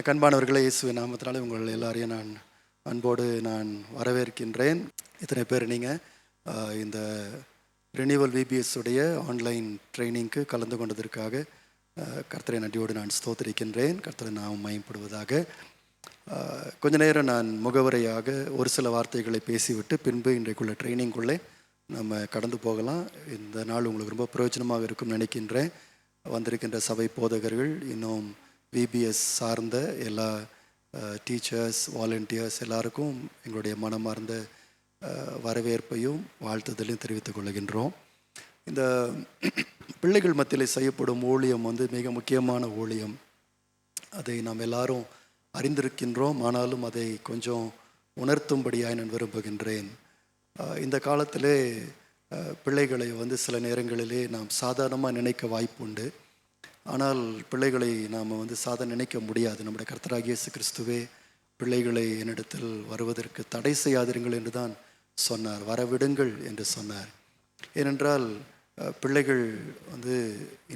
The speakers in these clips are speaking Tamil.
கண்பானவர்களே, இயேசுவின் நாமத்தினாலே உங்கள் எல்லாரையும் நான் அன்போடு வரவேற்கின்றேன். இத்தனை பேர் நீங்கள் இந்த ரினியூவல் விபிஎஸ் உடைய ஆன்லைன் ட்ரைனிங்க்கு கலந்து கொண்டதற்காக கர்த்தரை நன்றியோடு நான் ஸ்தோத்திரிக்கின்றேன். கர்த்தரை நாம் மயப்படுவதாக. கொஞ்ச நேரம் நான் முகவரையாக ஒரு சில வார்த்தைகளை பேசிவிட்டு பின்பு இன்றைக்குள்ள ட்ரைனிங்குள்ளே நம்ம கடந்து போகலாம். இந்த நாள் உங்களுக்கு ரொம்ப பிரயோஜனமாக இருக்கும்னு நினைக்கின்றேன். வந்திருக்கின்ற சபை போதகர்கள், இன்னும் விபிஎஸ் சார்ந்த எல்லா டீச்சர்ஸ், வாலண்டியர்ஸ் எல்லாருக்கும் எங்களுடைய மனமார்ந்த வரவேற்பையும் வாழ்த்துதலையும் தெரிவித்துக் கொள்கின்றோம். இந்த பிள்ளைகள் மத்தியில் செய்யப்படும் ஊழியம் மிக முக்கியமான ஊழியம். அதை நாம் எல்லாரும் அறிந்திருக்கின்றோம். ஆனாலும் அதை கொஞ்சம் உணர்த்தும்படியாக நான் விரும்புகின்றேன். இந்த காலத்திலே பிள்ளைகளை சில நேரங்களிலே நாம் சாதாரணமாக நினைக்க வாய்ப்பு உண்டு. ஆனால் பிள்ளைகளை நாம் சாதாரண நினைக்க முடியாது. நம்முடைய கர்த்தராகிய இயேசு கிறிஸ்துவே பிள்ளைகளை என்னிடத்தில் வருவதற்கு தடை செய்யாதிருங்கள் என்று தான் சொன்னார், வரவிடுங்கள் என்று சொன்னார். ஏனென்றால் பிள்ளைகள்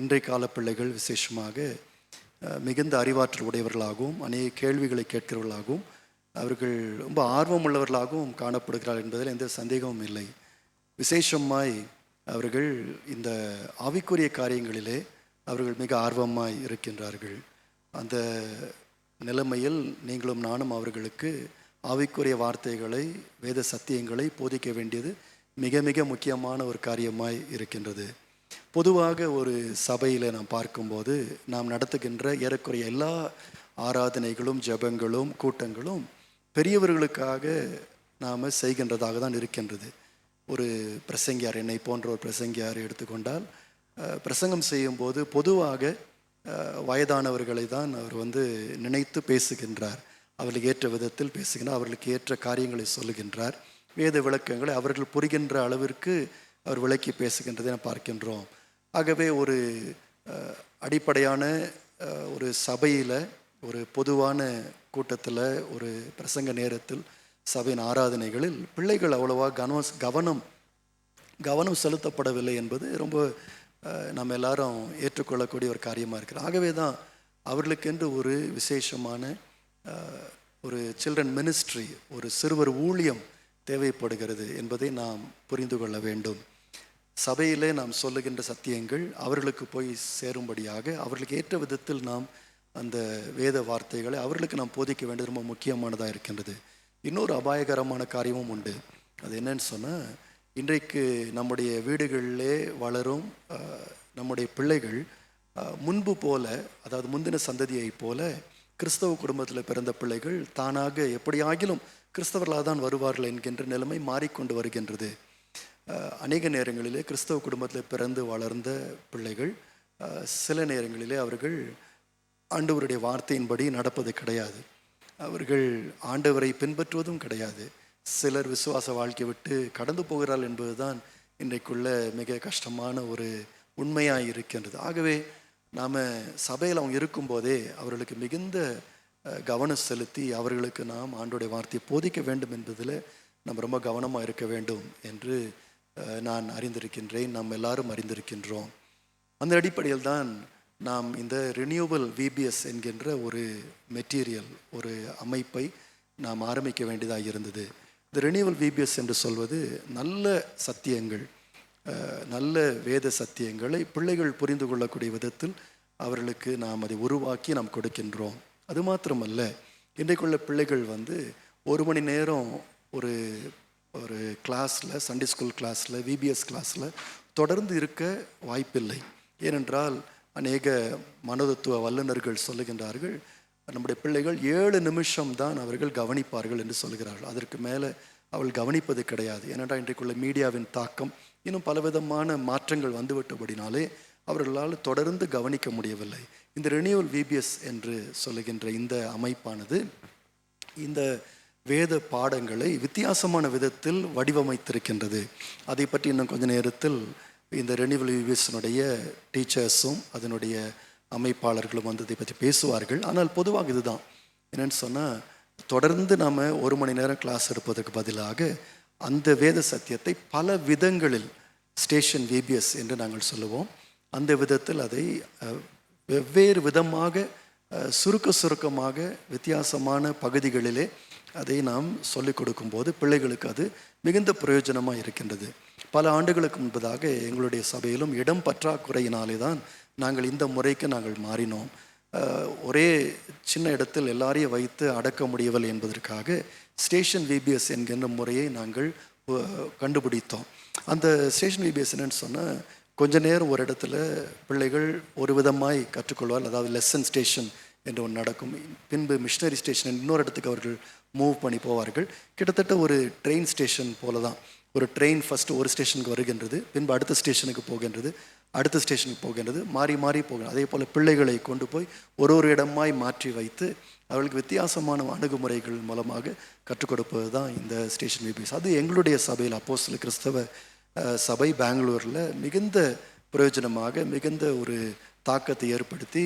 இன்றைய கால பிள்ளைகள் விசேஷமாக மிகுந்த அறிவாற்றல் உடையவர்களாகவும் அநேக கேள்விகளை கேட்கிறவர்களாகவும் அவர்கள் ரொம்ப ஆர்வம் உள்ளவர்களாகவும் காணப்படுகிறார் என்பதில் எந்த சந்தேகமும் இல்லை. விசேஷமாய் அவர்கள் இந்த ஆவிக்குரிய காரியங்களிலே அவர்கள் மிக ஆர்வமாய் இருக்கின்றார்கள். அந்த நிலைமையில் நீங்களும் நானும் அவர்களுக்கு ஆவிக்குரிய வார்த்தைகளை, வேத சத்தியங்களை போதிக்க வேண்டியது மிக மிக முக்கியமான ஒரு காரியமாய் இருக்கின்றது. பொதுவாக ஒரு சபையில் நாம் பார்க்கும்போது நாம் நடத்துகின்ற ஏறக்குறைய எல்லா ஆராதனைகளும், ஜெபங்களும், கூட்டங்களும் பெரியவர்களுக்காக நாம் செய்கின்றதாக தான் இருக்கின்றது. ஒரு பிரசங்கியார், என்னை போன்ற ஒரு பிரசங்கியார் எடுத்துக்கொண்டால், பிரசங்கம் செய்யும்போது பொதுவாக வயதானவர்களை தான் அவர் நினைத்து பேசுகின்றார். அவர்களுக்கு ஏற்ற விதத்தில் பேசுகின்றார், அவர்களுக்கு ஏற்ற காரியங்களை சொல்லுகின்றார். வேத விளக்கங்களை அவர்கள் புரிகின்ற அளவிற்கு அவர் விளக்கி பேசுகின்றதை பார்க்கின்றோம். ஆகவே ஒரு அடிப்படையான ஒரு சபையில், ஒரு பொதுவான கூட்டத்தில், ஒரு பிரசங்க நேரத்தில், சபையின் ஆராதனைகளில் பிள்ளைகள் அவ்வளவா கவனம் செலுத்தப்படவில்லை என்பது ரொம்ப நம்ம எல்லாரும் ஏற்றுக்கொள்ளக்கூடிய ஒரு காரியமாக இருக்கிறது. ஆகவே தான் அவர்களுக்கென்று ஒரு விசேஷமான ஒரு சில்ட்ரன் மினிஸ்ட்ரி, ஒரு சிறுவர் ஊழியம் தேவைப்படுகிறது என்பதை நாம் புரிந்து கொள்ள வேண்டும். சபையிலே நாம் சொல்லுகின்ற சத்தியங்கள் அவர்களுக்கு போய் சேரும்படியாக அவர்களுக்கு ஏற்ற விதத்தில் நாம் அந்த வேத வார்த்தைகளை அவர்களுக்கு நாம் போதிக்க வேண்டியது ரொம்ப முக்கியமானதாக இருக்கின்றது. இன்னொரு அபாயகரமான காரியமும் உண்டு. அது என்னன்னு சொன்னால், இன்றைக்கு நம்முடைய வீடுகளிலே வளரும் நம்முடைய பிள்ளைகள் முன்பு போல, அதாவது முந்தின சந்ததியை போல கிறிஸ்தவ குடும்பத்தில் பிறந்த பிள்ளைகள் தானாக எப்படியாகிலும் கிறிஸ்தவர்களாக தான் வருவார்கள் என்கின்ற நிலைமை மாறிக்கொண்டு வருகின்றது. அநேக நேரங்களிலே கிறிஸ்தவ குடும்பத்தில் பிறந்து வளர்ந்த பிள்ளைகள் சில நேரங்களிலே அவர்கள் ஆண்டவருடைய வார்த்தையின்படி நடப்பது கிடையாது. அவர்கள் ஆண்டவரை பின்பற்றுவதும் கிடையாது. சிலர் விசுவாச வாழ்க்கை விட்டு கடந்து போகிறார்கள் என்பதுதான் இன்றைக்குள்ள மிக கஷ்டமான ஒரு உண்மையாக இருக்கின்றது. ஆகவே நாம் சபையில் அவங்க இருக்கும்போதே அவர்களுக்கு மிகுந்த கவனம் செலுத்தி அவர்களுக்கு நாம் ஆண்டோடைய வார்த்தையை போதிக்க வேண்டும் என்பதில் நம்ம ரொம்ப கவனமாக இருக்க வேண்டும் என்று நான் அறிந்திருக்கின்றேன். நாம் எல்லாரும் அறிந்திருக்கின்றோம். அந்த அடிப்படையில் தான் நாம் இந்த ரினியூவல் விபிஎஸ் என்கின்ற ஒரு மெட்டீரியல், ஒரு அமைப்பை நாம் ஆரம்பிக்க வேண்டியதாக இருந்தது. இந்த ரினியூவல் விபிஎஸ் என்று சொல்வது நல்ல சத்தியங்கள், நல்ல வேத சத்தியங்களை பிள்ளைகள் புரிந்து கொள்ளக்கூடிய விதத்தில் அவர்களுக்கு நாம் அதை உருவாக்கி நாம் கொடுக்கின்றோம். அது மாத்திரமல்ல, இன்றைக்குள்ள பிள்ளைகள் 1 மணி நேரம் ஒரு ஒரு கிளாஸில், சண்டே ஸ்கூல் கிளாஸில், விபிஎஸ் கிளாஸில் தொடர்ந்து இருக்க வாய்ப்பில்லை. ஏனென்றால் அநேக மனோதத்துவ வல்லுநர்கள் சொல்லுகின்றார்கள், நம்முடைய பிள்ளைகள் 7 நிமிஷம் தான் அவர்கள் கவனிப்பார்கள் என்று சொல்கிறார்கள். அதற்கு மேலே அவள் கவனிப்பது கிடையாது. ஏனென்றால் இன்றைக்குள்ள மீடியாவின் தாக்கம், இன்னும் பலவிதமான மாற்றங்கள் வந்துவிட்டபடினாலே அவர்களால் தொடர்ந்து கவனிக்க முடியவில்லை. இந்த ரினியூவல் விபிஎஸ் என்று சொல்லுகின்ற இந்த அமைப்பானது இந்த வேத பாடங்களை வித்தியாசமான விதத்தில் வடிவமைத்திருக்கின்றது. அதை பற்றி இன்னும் கொஞ்ச நேரத்தில் இந்த ரினியூவல் விபிஎஸ்னுடைய டீச்சர்ஸும் அதனுடைய அமைப்பாளர்களும் இதை பற்றி பேசுவார்கள். ஆனால் பொதுவாக இதுதான் என்னென்னு சொன்னால், தொடர்ந்து நாம் 1 மணி நேரம் கிளாஸ் எடுப்பதற்கு பதிலாக அந்த வேத சத்தியத்தை பல விதங்களில், ஸ்டேஷன் விபிஎஸ் என்று நாங்கள் சொல்லுவோம், அந்த விதத்தில் அதை வெவ்வேறு விதமாக சுருக்கமாக வித்தியாசமான பகுதிகளிலே அதை நாம் சொல்லிக் கொடுக்கும்போது பிள்ளைகளுக்கு அது மிகுந்த பிரயோஜனமாக இருக்கின்றது. பல ஆண்டுகளுக்கு முன்பதாக எங்களுடைய சபையிலும் இடம் பற்றாக்குறையினாலே தான் நாங்கள் இந்த முறைக்கு நாங்கள் மாறினோம். ஒரே சின்ன இடத்தில் எல்லாரையும் வைத்து அடக்க முடியவில்லை என்பதற்காக ஸ்டேஷன் விபிஎஸ் என்கின்ற முறையை நாங்கள் கண்டுபிடித்தோம். அந்த ஸ்டேஷன் விபிஎஸ் என்னன்னு சொன்னால், கொஞ்ச நேரம் ஒரு இடத்துல பிள்ளைகள் ஒரு விதமாய் கற்றுக்கொள்வார்கள். அதாவது லெசன் ஸ்டேஷன் என்று ஒன்று நடக்கும். பின்பு மிஷனரி ஸ்டேஷன் இன்னொரு இடத்துக்கு அவர்கள் மூவ் பண்ணி போவார்கள். கிட்டத்தட்ட ஒரு ட்ரெயின் ஸ்டேஷன் போல தான். ஒரு ட்ரெயின் ஃபஸ்ட்டு ஒரு ஸ்டேஷனுக்கு வருகின்றது, பின்பு அடுத்த ஸ்டேஷனுக்கு போகின்றது, அடுத்த ஸ்டேஷனுக்கு போகின்றது, மாறி போகின்றது. அதே போல் பிள்ளைகளை கொண்டு போய் ஒரு இடமாய் மாற்றி வைத்து அவர்களுக்கு வித்தியாசமான அணுகுமுறைகள் மூலமாக கற்றுக் கொடுப்பது தான் இந்த ஸ்டேஷன் விபிஎஸ். அது எங்களுடைய சபையில், அப்போஸ்தல கிறிஸ்தவ சபை பெங்களூரில் மிகுந்த பிரயோஜனமாக மிகுந்த ஒரு தாக்கத்தை ஏற்படுத்தி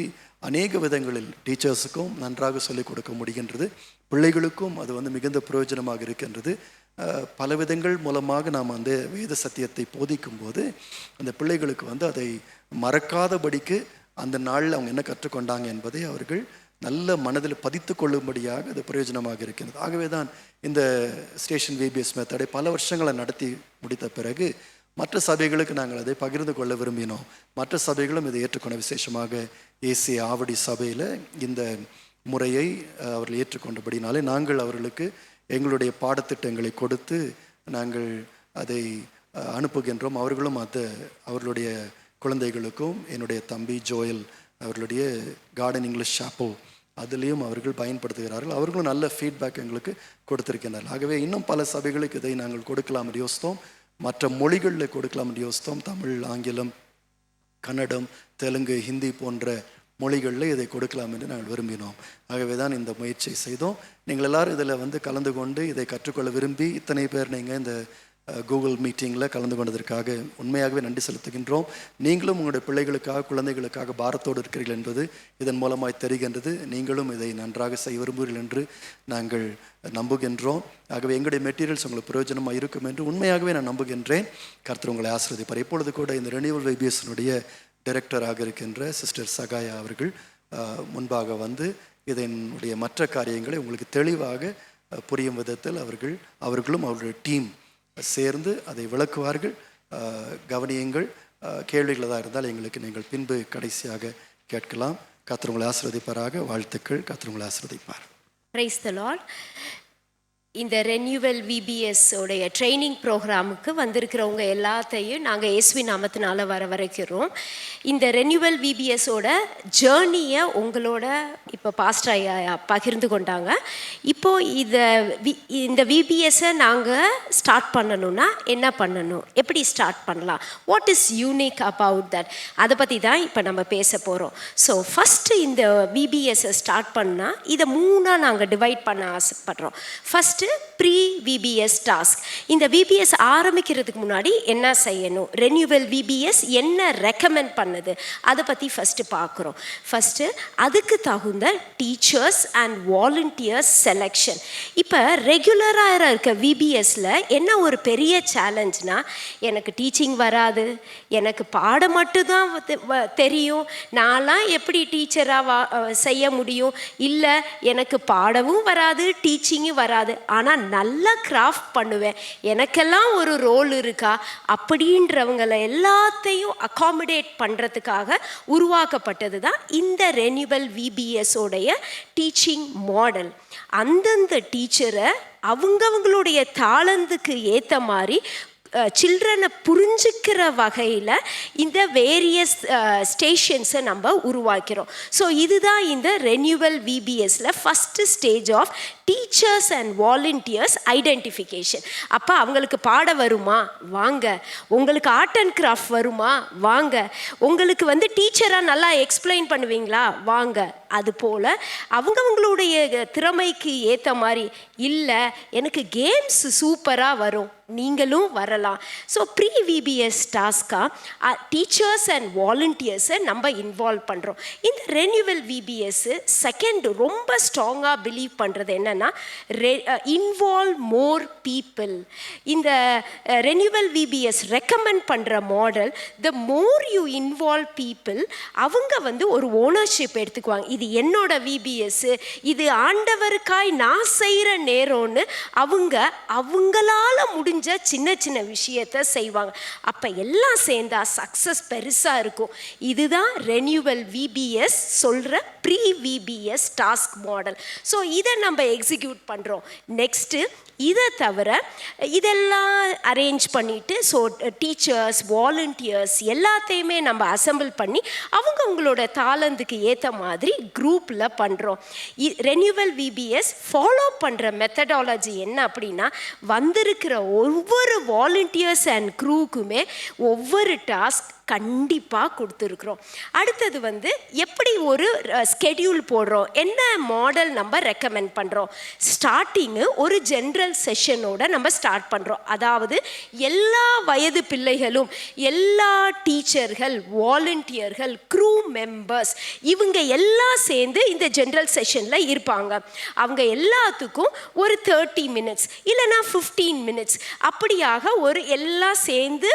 அநேக விதங்களில் டீச்சர்ஸுக்கும் நன்றாக சொல்லிக் கொடுக்க முடிகின்றது. பிள்ளைகளுக்கும் அது மிகுந்த பிரயோஜனமாக இருக்கின்றது. பல விதங்கள் மூலமாக நாம் அந்த வேத சத்தியத்தை போதிக்கும் போது அந்த பிள்ளைகளுக்கு அதை மறக்காதபடிக்கு அந்த நாளில் அவங்க என்ன கற்றுக்கொண்டாங்க என்பதை அவர்கள் நல்ல மனதில் பதித்து கொள்ளும்படியாக அது பிரயோஜனமாக இருக்கின்றது. ஆகவே தான் இந்த ஸ்டேஷன் விபிஎஸ் மெத்தடை பல வருஷங்களை நடத்தி முடித்த பிறகு மற்ற சபைகளுக்கு நாங்கள் அதை பகிர்ந்து கொள்ள விரும்பினோம். மற்ற சபைகளும் இதை ஏற்றுக்கொண்ட, விசேஷமாக ஏசி ஆவடி சபையில் இந்த முறையை அவர்கள் ஏற்றுக்கொண்டபடினாலே நாங்கள் அவர்களுக்கு எங்களுடைய பாடத்திட்டங்களை கொடுத்து நாங்கள் அதை அனுப்புகின்றோம். அவர்களும் அவர்களுடைய குழந்தைகளுக்கும், என்னுடைய தம்பி ஜோயல் அவர்களுடைய கார்டன் இங்கிலீஷ் ஷாப்போ அதுலேயும் அவர்கள் பயன்படுத்துகிறார்கள். அவர்களும் நல்ல ஃபீட்பேக் எங்களுக்கு கொடுத்திருக்கின்றார்கள். ஆகவே இன்னும் பல சபைகளுக்கு இதை நாங்கள் கொடுக்கலாம் என்று யோசித்தோம். மற்ற மொழிகளில் கொடுக்கலாம் என்று யோசித்தோம். தமிழ், ஆங்கிலம், கன்னடம், தெலுங்கு, ஹிந்தி போன்ற மொழிகளில் இதை கொடுக்கலாம் என்று நாங்கள் விரும்பினோம். ஆகவே தான் இந்த முயற்சியை செய்தோம். நீங்கள் எல்லோரும் இதில் கலந்து கொண்டு இதை கற்றுக்கொள்ள விரும்பி இத்தனை பேர் நீங்கள் இந்த கூகுள் மீட்டிங்கில் கலந்து கொண்டதற்காக உண்மையாகவே நன்றி செலுத்துகின்றோம். நீங்களும் உங்களுடைய பிள்ளைகளுக்காக, குழந்தைகளுக்காக பாரத்தோடு இருக்கிறீர்கள் என்பது இதன் மூலமாய் தெரிகின்றது. நீங்களும் இதை நன்றாக செய்ய விரும்புகிறீர்கள் என்று நாங்கள் நம்புகின்றோம். ஆகவே எங்களுடைய மெட்டீரியல்ஸ் உங்களுக்கு பிரயோஜனமாக இருக்கும் என்று உண்மையாகவே நான் நம்புகின்றேன். கர்த்தர் உங்களை ஆசீர்வதிப்பார். இப்பொழுது கூட இந்த ரெனியூவல் விபிஎஸ்னுடைய டைரக்டராக இருக்கின்ற சிஸ்டர் சகாயா அவர்கள் முன்பாக இதனுடைய மற்ற காரியங்களை உங்களுக்கு தெளிவாக புரியும் விதத்தில் அவர்களும் அவர்களுடைய டீம் சேர்ந்து அதை விளக்குவார்கள். கவனியுங்கள். கேள்விகள் ஏதாவது இருந்தால் எங்களுக்கு நீங்கள் பின்பு கடைசியாக கேட்கலாம். கர்த்தர் உங்களை ஆசீர்வதிப்பாராக. வாழ்த்துக்கள். கர்த்தர் உங்களை ஆசீர்வதிப்பார். Praise the Lord. இந்த ரெனியூவல் விபிஎஸ் உடைய ட்ரைனிங் ப்ரோக்ராமுக்கு வந்திருக்கிறவங்க எல்லாத்தையும் நாங்கள் இயேசுவி நாமத்தினால வரவழைக்கிறோம். இந்த ரெனியூவல் விபிஎஸோட ஜேர்னியை உங்களோட இப்போ பாஸ்டர் ஐயா பகிர்ந்து கொண்டாங்க. இப்போது இந்த விபிஎஸ்ஸை நாங்கள் ஸ்டார்ட் பண்ணணும்னா என்ன பண்ணணும், எப்படி ஸ்டார்ட் பண்ணலாம், what is unique about that, அதை பற்றி தான் இப்போ நம்ம பேச போகிறோம். ஸோ ஃபஸ்ட்டு இந்த விபிஎஸ்ஸை ஸ்டார்ட் பண்ணால் இதை 3ஆக நாங்கள் டிவைட் பண்ண ஆசைப்படுறோம். First pre VBS task. இந்த விபிஎஸ் ஆரம்பிக்கிறதுக்கு முன்னாடி என்ன செய்யணும், ரெனியூவல் விபிஎஸ் என்ன ரெக்கமெண்ட் பண்ணுது, அதை பற்றி ஃபஸ்ட்டு பார்க்குறோம். ஃபஸ்ட்டு அதுக்கு தகுந்த டீச்சர்ஸ் அண்ட் வாலண்டியர்ஸ் செலெக்ஷன். இப்போ ரெகுலராக இருக்க விபிஎஸ்ல என்ன ஒரு பெரிய சேலஞ்ச்னா, எனக்கு டீச்சிங் வராது, எனக்கு பாடம் மட்டும்தான் தெரியும், நான்லாம் எப்படி டீச்சராக செய்ய முடியும், இல்லை எனக்கு பாடவும் வராது டீச்சிங்கும் வராது, ஆனால் நல்லா கிராஃப்ட் பண்ணுவேன், எனக்கெல்லாம் ஒரு ரோல் இருக்கா, அப்படின்றவங்களை எல்லாத்தையும் அகாமடேட் பண்ணுறதுக்காக உருவாக்கப்பட்டது தான் இந்த ரெனியூவல் விபிஎஸோடைய டீச்சிங் மாடல். அந்தந்த டீச்சரை அவங்கவுங்களுடைய தாளந்துக்கு ஏற்ற மாதிரி சில்ட்ரனை புரிஞ்சுக்கிற வகையில் இந்த வேரியஸ் ஸ்டேஷன்ஸை நம்ம உருவாக்கிறோம். ஸோ இதுதான் இந்த ரெனியூவல் விபிஎஸ்ல first stage of teachers and volunteers identification. அப்போ அவங்களுக்கு பாட வருமா, வாங்க. உங்களுக்கு ஆர்ட் அண்ட் கிராஃப்ட் வருமா, வாங்க. உங்களுக்கு டீச்சராக நல்லா எக்ஸ்பிளைன் பண்ணுவீங்களா, வாங்க. அதுபோல் அவங்கவுங்களுடைய திறமைக்கு ஏற்ற மாதிரி, இல்லை எனக்கு கேம்ஸ் சூப்பராக வரும், நீங்களும் வரலாம். ஸோ ப்ரீ விபிஎஸ் டாஸ்காக டீச்சர்ஸ் அண்ட் வாலண்டியர்ஸை நம்ம இன்வால்வ் பண்ணுறோம். இந்த ரெனியூவல் விபிஎஸ் செகண்ட் ரொம்ப ஸ்ட்ராங்காக பிலீவ் பண்ணுறது என்னென்னா இன்வால்வ் மோர் பீப்புள். இந்த ரெனியூவல் விபிஎஸ் ரெக்கமெண்ட் பண்ணுற model, the more you involve people, அவங்க வந்து ஒரு ஓனர்ஷிப் எடுத்துக்குவாங்க. இது என்னோட விபிஎஸ், இது ஆண்டவருக்காய் நான் செய்கிற நேரம்னு அவங்களால முடிஞ்ச சின்ன சின்ன விஷயத்தை செய்வாங்க. அப்போ எல்லாம் சேர்ந்தா சக்ஸஸ் பெருசாக இருக்கும். இதுதான் ரெனியூவல் விபிஎஸ் சொல்கிற pre VBS task model. So இதை நம்ம எக்ஸிக்யூட் பண்ணுறோம். நெக்ஸ்ட்டு இதை தவிர இதெல்லாம் அரேஞ்ச் பண்ணிவிட்டு, ஸோ டீச்சர்ஸ் வாலண்டியர்ஸ் எல்லாத்தையுமே நம்ம அசம்பிள் பண்ணி அவங்களோட தாளந்துக்கு ஏற்ற மாதிரி குரூப்பில் பண்ணுறோம். ரெனியூவல் விபிஎஸ் ஃபாலோ பண்ணுற மெத்தடாலஜி என்ன அப்படின்னா, வந்திருக்கிற ஒவ்வொரு வாலண்டியர்ஸ் அண்ட் க்ரூக்குமே ஒவ்வொரு டாஸ்க் கண்டிப்பாக கொடுத்துருக்குறோம். அடுத்தது வந்து எப்படி ஒரு ஸ்கெடியூல் போடுறோம், என்ன மாடல் நம்ம ரெக்கமெண்ட் பண்ணுறோம். ஸ்டார்டிங்கு ஒரு ஜென்ரல் செஷனோட நம்ம ஸ்டார்ட் பண்ணுறோம். அதாவது எல்லா வயது பிள்ளைகளும், எல்லா டீச்சர்கள், வாலண்டியர்கள், க்ரூ மெம்பர்ஸ் இவங்க எல்லாம் சேர்ந்து இந்த ஜென்ரல் செஷனில் இருப்பாங்க. அவங்க எல்லாத்துக்கும் ஒரு 30 minutes இல்லைனா 15 minutes அப்படியாக ஒரு எல்லாம் சேர்ந்து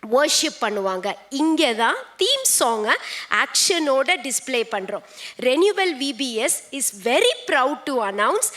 வர்ஷிப் பண்ணுவாங்க. இங்கே தான் தீம் சாங்கை ஆக்ஷனோட டிஸ்பிளே பண்ணுறோம். Renewal VBS is very proud to announce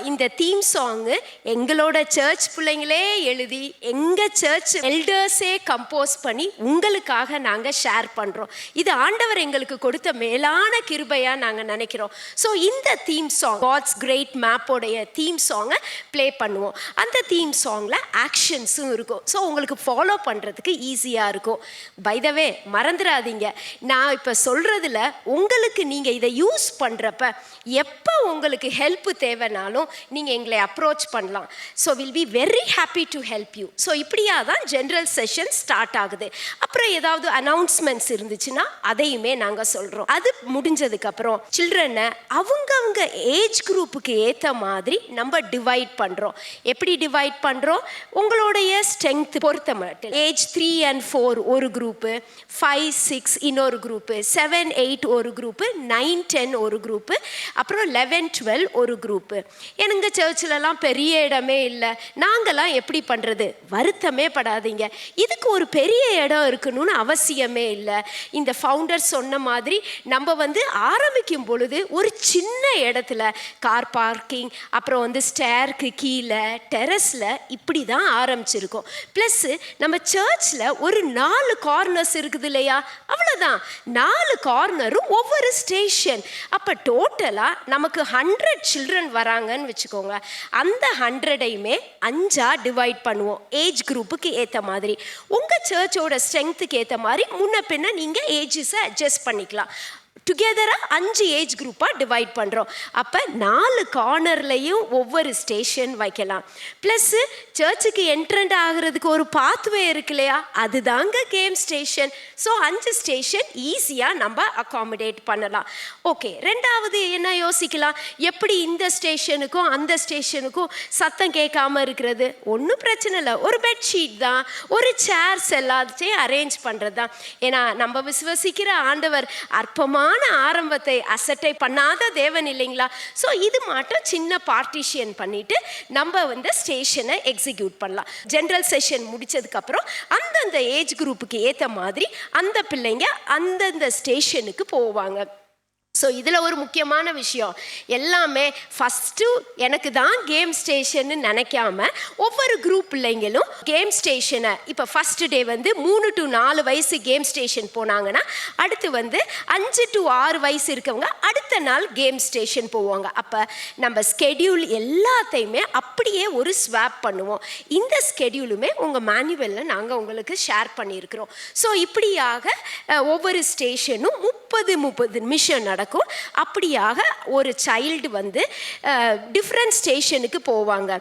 இந்த தீம் சாங்கு எங்களோட சர்ச் பிள்ளைங்களே எழுதி, எங்கள் சர்ச் எல்டர்ஸே கம்போஸ் பண்ணி உங்களுக்காக நாங்கள் ஷேர் பண்ணுறோம். இது ஆண்டவர் எங்களுக்கு கொடுத்த மேலான கிருபையாக நாங்கள் நினைக்கிறோம். ஸோ இந்த தீம் சாங், காட்ஸ் கிரேட் மேப்போடைய தீம் சாங்கை ப்ளே பண்ணுவோம். அந்த தீம் சாங்கில் ஆக்ஷன்ஸும் இருக்கும். ஸோ உங்களுக்கு ஃபாலோ பண்ணுறது ஈஸியாக இருக்கும். பை த வே மறந்துடாதீங்க, நான் இப்போ சொல்கிறதுல உங்களுக்கு நீங்கள் இதை யூஸ் பண்ணுறப்ப எப்போ உங்களுக்கு ஹெல்ப் தேவைனாலும் நீங்கள் எங்களை அப்ரோச் பண்ணலாம். So will be very happy to help you. So இப்படியாக தான் ஜென்ரல் செஷன் ஸ்டார்ட் ஆகுது. அப்புறம் ஏதாவது அனௌன்ஸ்மெண்ட்ஸ் இருந்துச்சுன்னா அதையுமே நாங்கள் சொல்கிறோம். அது முடிஞ்சதுக்கப்புறம் சில்ட்ரனை அவங்கவுங்க ஏஜ் குரூப்புக்கு ஏற்ற மாதிரி நம்ம டிவைட் பண்ணுறோம். எப்படி டிவைட் பண்ணுறோம்? உங்களுடைய ஸ்ட்ரென்த் பொறுத்த மட்டும் ஏஜ் 3 and 4 ஒரு குரூப்பு, 5, 6 இன்னொரு குரூப்பு, 7, 8 ஒரு குரூப்பு, 9, 10 ஒரு குரூப்பு, அப்புறம் 11, 12 ஒரு குரூப்பு. எங்கள் சர்ச்சிலலாம் பெரிய இடமே இல்லை. நாங்கள்லாம் எப்படி பண்ணுறது? வருத்தமே படாதீங்க, இதுக்கு ஒரு பெரிய இடம் இருக்கணும்னு அவசியமே இல்லை. இந்த ஃபவுண்டர் சொன்ன மாதிரி நம்ம வந்து ஆரம்பிக்கும் பொழுது ஒரு சின்ன இடத்துல கார் பார்க்கிங், அப்புறம் வந்து ஸ்டேருக்கு கீழே டெரஸில் இப்படி தான் ஆரம்பிச்சிருக்கோம். ப்ளஸ்ஸு நம்ம சர்ச்சில் ஒரு 4 கார்னர்ஸ் இருக்குது இல்லையா? அவ்வளோதான், 4 கார்னரும் ஒவ்வொரு ஸ்டேஷன். அப்போ டோட்டலாக நமக்கு 100 சில்ட்ரன் வராங்கன்னு வச்சுக்கோங்க. அந்த 100ஐயுமே 5ஆக டிவைட் பண்ணுவோம் ஏஜ் குரூப்புக்கு ஏற்ற மாதிரி. உங்கள் சர்ச்சோட ஸ்ட்ரென்த்துக்கு ஏற்ற மாதிரி முன்ன பின்ன நீங்கள் ஏஜஸை அட்ஜஸ்ட் பண்ணிக்கலாம். டுகெதராக 5 ஏஜ் குரூப்பாக டிவைட் பண்ணுறோம். அப்போ 4 கார்னர்லையும் ஒவ்வொரு ஸ்டேஷன் வைக்கலாம். ப்ளஸ்ஸு சர்ச்சுக்கு என்ட்ரண்ட் ஆகிறதுக்கு ஒரு பாத்வே இருக்கு இல்லையா? அதுதாங்க கேம் ஸ்டேஷன். ஸோ 5 ஸ்டேஷன் ஈஸியாக நம்ம அகாமடேட் பண்ணலாம். ஓகே, ரெண்டாவது என்ன யோசிக்கலாம்? எப்படி இந்த ஸ்டேஷனுக்கும் அந்த ஸ்டேஷனுக்கும் சத்தம் கேட்காம இருக்கிறது? ஒன்றும் பிரச்சனை இல்லை, ஒரு பெட்ஷீட் தான், ஒரு சேர்ஸ் எல்லாத்தையும் அரேஞ்ச் பண்ணுறது தான். ஏன்னா நம்ம விசுவசிக்கிற ஆண்டவர் அற்பமான ஆரம்பத்தை அசட்டை பண்ணாத தேவன் இல்லைங்களா? ஸோ இது மட்டும் சின்ன பார்ட்டிஷியன் பண்ணிட்டு நம்ம வந்து ஸ்டேஷனை எக்ஸிக்யூட் பண்ணலாம். ஜென்ரல் செஷன் முடிச்சதுக்கப்புறம் அந்தந்த ஏஜ் குரூப்புக்கு ஏற்ற மாதிரி அந்த பிள்ளைங்க அந்தந்த ஸ்டேஷனுக்கு போவாங்க. ஸோ இதில் ஒரு முக்கியமான விஷயம், எல்லாமே ஃபஸ்ட்டு எனக்கு தான் கேம் ஸ்டேஷன்னு நினைக்காம ஒவ்வொரு குரூப் பிள்ளைங்களும் கேம் ஸ்டேஷனை இப்போ ஃபஸ்ட்டு டே வந்து 3 to 4 வயசு கேம் ஸ்டேஷன் போனாங்கன்னா அடுத்து வந்து 5 to 6 வயசு இருக்கவங்க அடுத்த நாள் கேம் ஸ்டேஷன் போவாங்க. அப்போ நம்ம ஸ்கெடியூல் எல்லாத்தையுமே அப்படியே ஒரு ஸ்வாப் பண்ணுவோம். இந்த ஸ்கெடியூலுமே உங்கள் மேனுவலில் நாங்கள் உங்களுக்கு ஷேர் பண்ணியிருக்கிறோம். ஸோ இப்படியாக ஒவ்வொரு ஸ்டேஷனும் 30 நிமிஷம் நடக்கும். நடக்கும். அப்படியாக ஒரு சைல்டு வந்து டிஃப்ரெண்ட் ஸ்டேஷனுக்கு போவாங்க.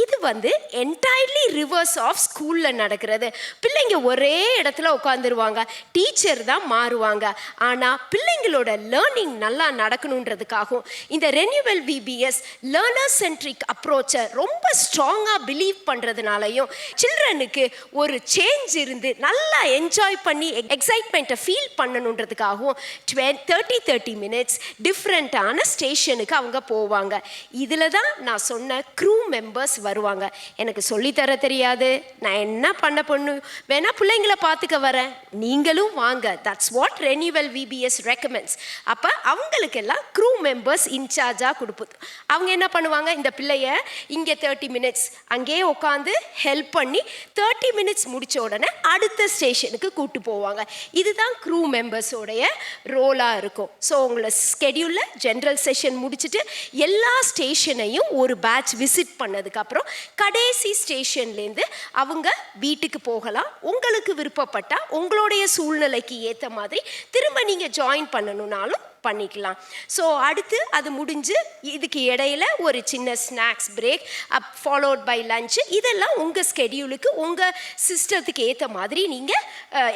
இது வந்து என்டையர்லி ரிவர்ஸ் ஆஃப் ஸ்கூலில் நடக்கிறது. பிள்ளைங்க ஒரே இடத்துல உட்காந்துருவாங்க, டீச்சர் தான் மாறுவாங்க. ஆனால் பிள்ளைங்களோட லேர்னிங் நல்லா நடக்கணுன்றதுக்காகவும் இந்த ரெனியூவல் விபிஎஸ் லேர்னர் சென்ட்ரிக் அப்ரோச்சை ரொம்ப ஸ்ட்ராங்காக பிலீவ் பண்ணுறதுனாலையும் சில்ட்ரனுக்கு ஒரு சேஞ்ச் இருந்து நல்லா என்ஜாய் பண்ணி எக்ஸைட்மெண்ட்டை ஃபீல் பண்ணணுன்றதுக்காகவும் 30 மினிட்ஸ் டிஃப்ரெண்ட்டான ஸ்டேஷனுக்கு அவங்க போவாங்க. இதில் தான் நான் சொன்ன க்ரூ மெம்பர்ஸ் வருவாங்க. எனக்கு சொல்லித்தர தெரியாது, நான் என்ன பண்ண வேணா பிள்ளைங்களை பார்த்துக்க வரேன், நீங்களும் வாங்க. That's what renewal VBS recommends. அப்போ அவங்களுக்கெல்லாம் க்ரூ மெம்பர்ஸ் இன்சார்ஜாக கொடுப்பது. அவங்க என்ன பண்ணுவாங்க, இந்த பிள்ளைய இங்கே 30 மினிட்ஸ் அங்கேயே உட்காந்து ஹெல்ப் பண்ணி 30 மினிட்ஸ் முடித்த உடனே அடுத்த ஸ்டேஷனுக்கு கூப்பிட்டு போவாங்க. இதுதான் க்ரூ மெம்பர்ஸோடைய ரோலாக இருக்கும். ஸோ உங்களை ஸ்கெடியூலில் ஜென்ரல் செஷன் முடிச்சுட்டு எல்லா ஸ்டேஷனையும் ஒரு பேட்ச் விசிட் பண்ணதுக்கப்புறம் கடைசி ஸ்டேஷன்லேருந்து அவங்க வீட்டுக்கு போகலாம். உங்களுக்கு விருப்பப்பட்டால் உங்களுடைய சூழ்நிலைக்கு ஏற்ற மாதிரி திரும்ப நீங்கள் ஜாயின் பண்ணணுன்னாலும் பண்ணிக்கலாம். ஸோ அடுத்து அது முடிஞ்சு இதுக்கு இடையில ஒரு சின்ன snacks break followed by lunch, இதெல்லாம் உங்கள் ஸ்கெடியூலுக்கு உங்கள் சிஸ்டத்துக்கு ஏற்ற மாதிரி நீங்கள்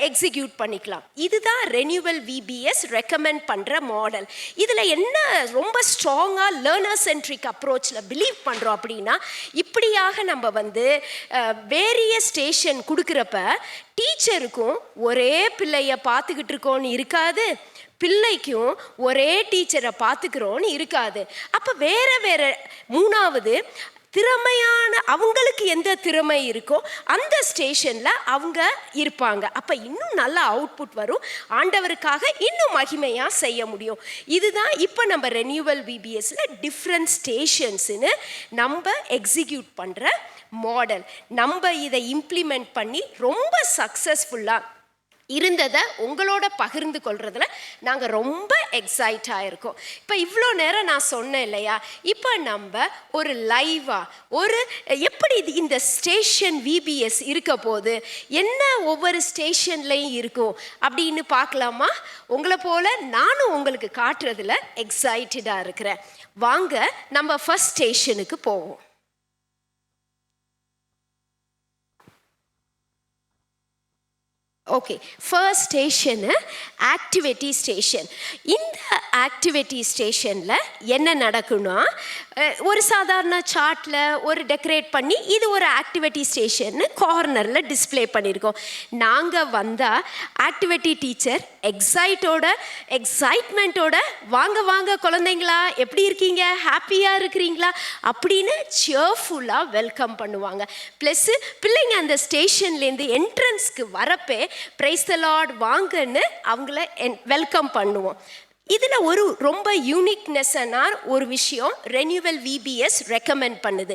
எக்ஸிக்யூட் பண்ணிக்கலாம். இதுதான் ரெனியூவல் விபிஎஸ் ரெக்கமெண்ட் பண்ணுற மாடல். இதில் என்ன ரொம்ப ஸ்ட்ராங்காக லேர்னர் சென்ட்ரிக் அப்ரோச்சில் பிலீவ் பண்ணுறோம் அப்படின்னா, இப்படியாக நம்ம வந்து வேரியஸ் ஸ்டேஷன் கொடுக்குறப்ப டீச்சருக்கும் ஒரே பிள்ளைய பார்த்துக்கிட்டு இருக்கோன்னு இருக்காது, பிள்ளைக்கும் ஒரே டீச்சரை பார்த்துக்கிறோன்னு இருக்காது. அப்போ வேற மூணாவது திறமையான அவங்களுக்கு எந்த திறமை இருக்கோ அந்த ஸ்டேஷனில் அவங்க இருப்பாங்க. அப்போ இன்னும் நல்ல அவுட்புட் வரும், ஆண்டவருக்காக இன்னும் மகிமையாக செய்ய முடியும். இதுதான் இப்போ நம்ம ரெனியூவல் விபிஎஸ்ல டிஃப்ரெண்ட் ஸ்டேஷன்ஸ்னு நம்ம எக்ஸிக்யூட் பண்ணுற மாடல். நம்ம இதை இம்ப்ளிமெண்ட் பண்ணி ரொம்ப சக்ஸஸ்ஃபுல்லாக இருந்ததை உங்களோட பகிர்ந்து கொள்றதுல நாங்கள் ரொம்ப எக்ஸைட்டாக இருக்கோம். இப்போ இவ்வளோ நேரம் நான் சொன்னேன் இல்லையா, இப்போ நம்ம ஒரு லைவாக ஒரு எப்படி இந்த ஸ்டேஷன் விபிஎஸ் இருக்க போது, என்ன ஒவ்வொரு ஸ்டேஷன்லையும் இருக்கும் அப்படின்னு பார்க்கலாமா? உங்களை போல் நானும் உங்களுக்கு காட்டுறதுல எக்ஸைட்டடாக இருக்கிறேன். வாங்க நம்ம ஃபர்ஸ்ட் ஸ்டேஷனுக்கு போவோம். Okay, first station activity station. இந்த ஆக்டிவிட்டி ஸ்டேஷனில் என்ன நடக்குன்னா, ஒரு சாதாரண சார்ட்டில் ஒரு டெக்கரேட் பண்ணி இது ஒரு ஆக்டிவிட்டி ஸ்டேஷன்னு கார்னரில் டிஸ்பிளே பண்ணியிருக்கோம். நாங்கள் வந்தால் ஆக்டிவிட்டி டீச்சர் எக்ஸைட்மெண்ட்டோட வாங்க வாங்க குழந்தைங்களா, எப்படி இருக்கீங்க, ஹாப்பியாக இருக்கிறீங்களா அப்படின்னு சியர்ஃபுல்லாக வெல்கம் பண்ணுவாங்க. ப்ளஸ்ஸு பிள்ளைங்க அந்த ஸ்டேஷன்லேருந்து என்ட்ரன்ஸ்க்கு வரப்பே பிரைஸ் தி லார்ட் வாங்கன்னு அவங்கள வெல்கம் பண்ணுவோம். இதில் ஒரு ரொம்ப யூனிக்னஸ்ஸான ஒரு விஷயம் ரெனியூவல் விபிஎஸ் ரெக்கமெண்ட் பண்ணுது.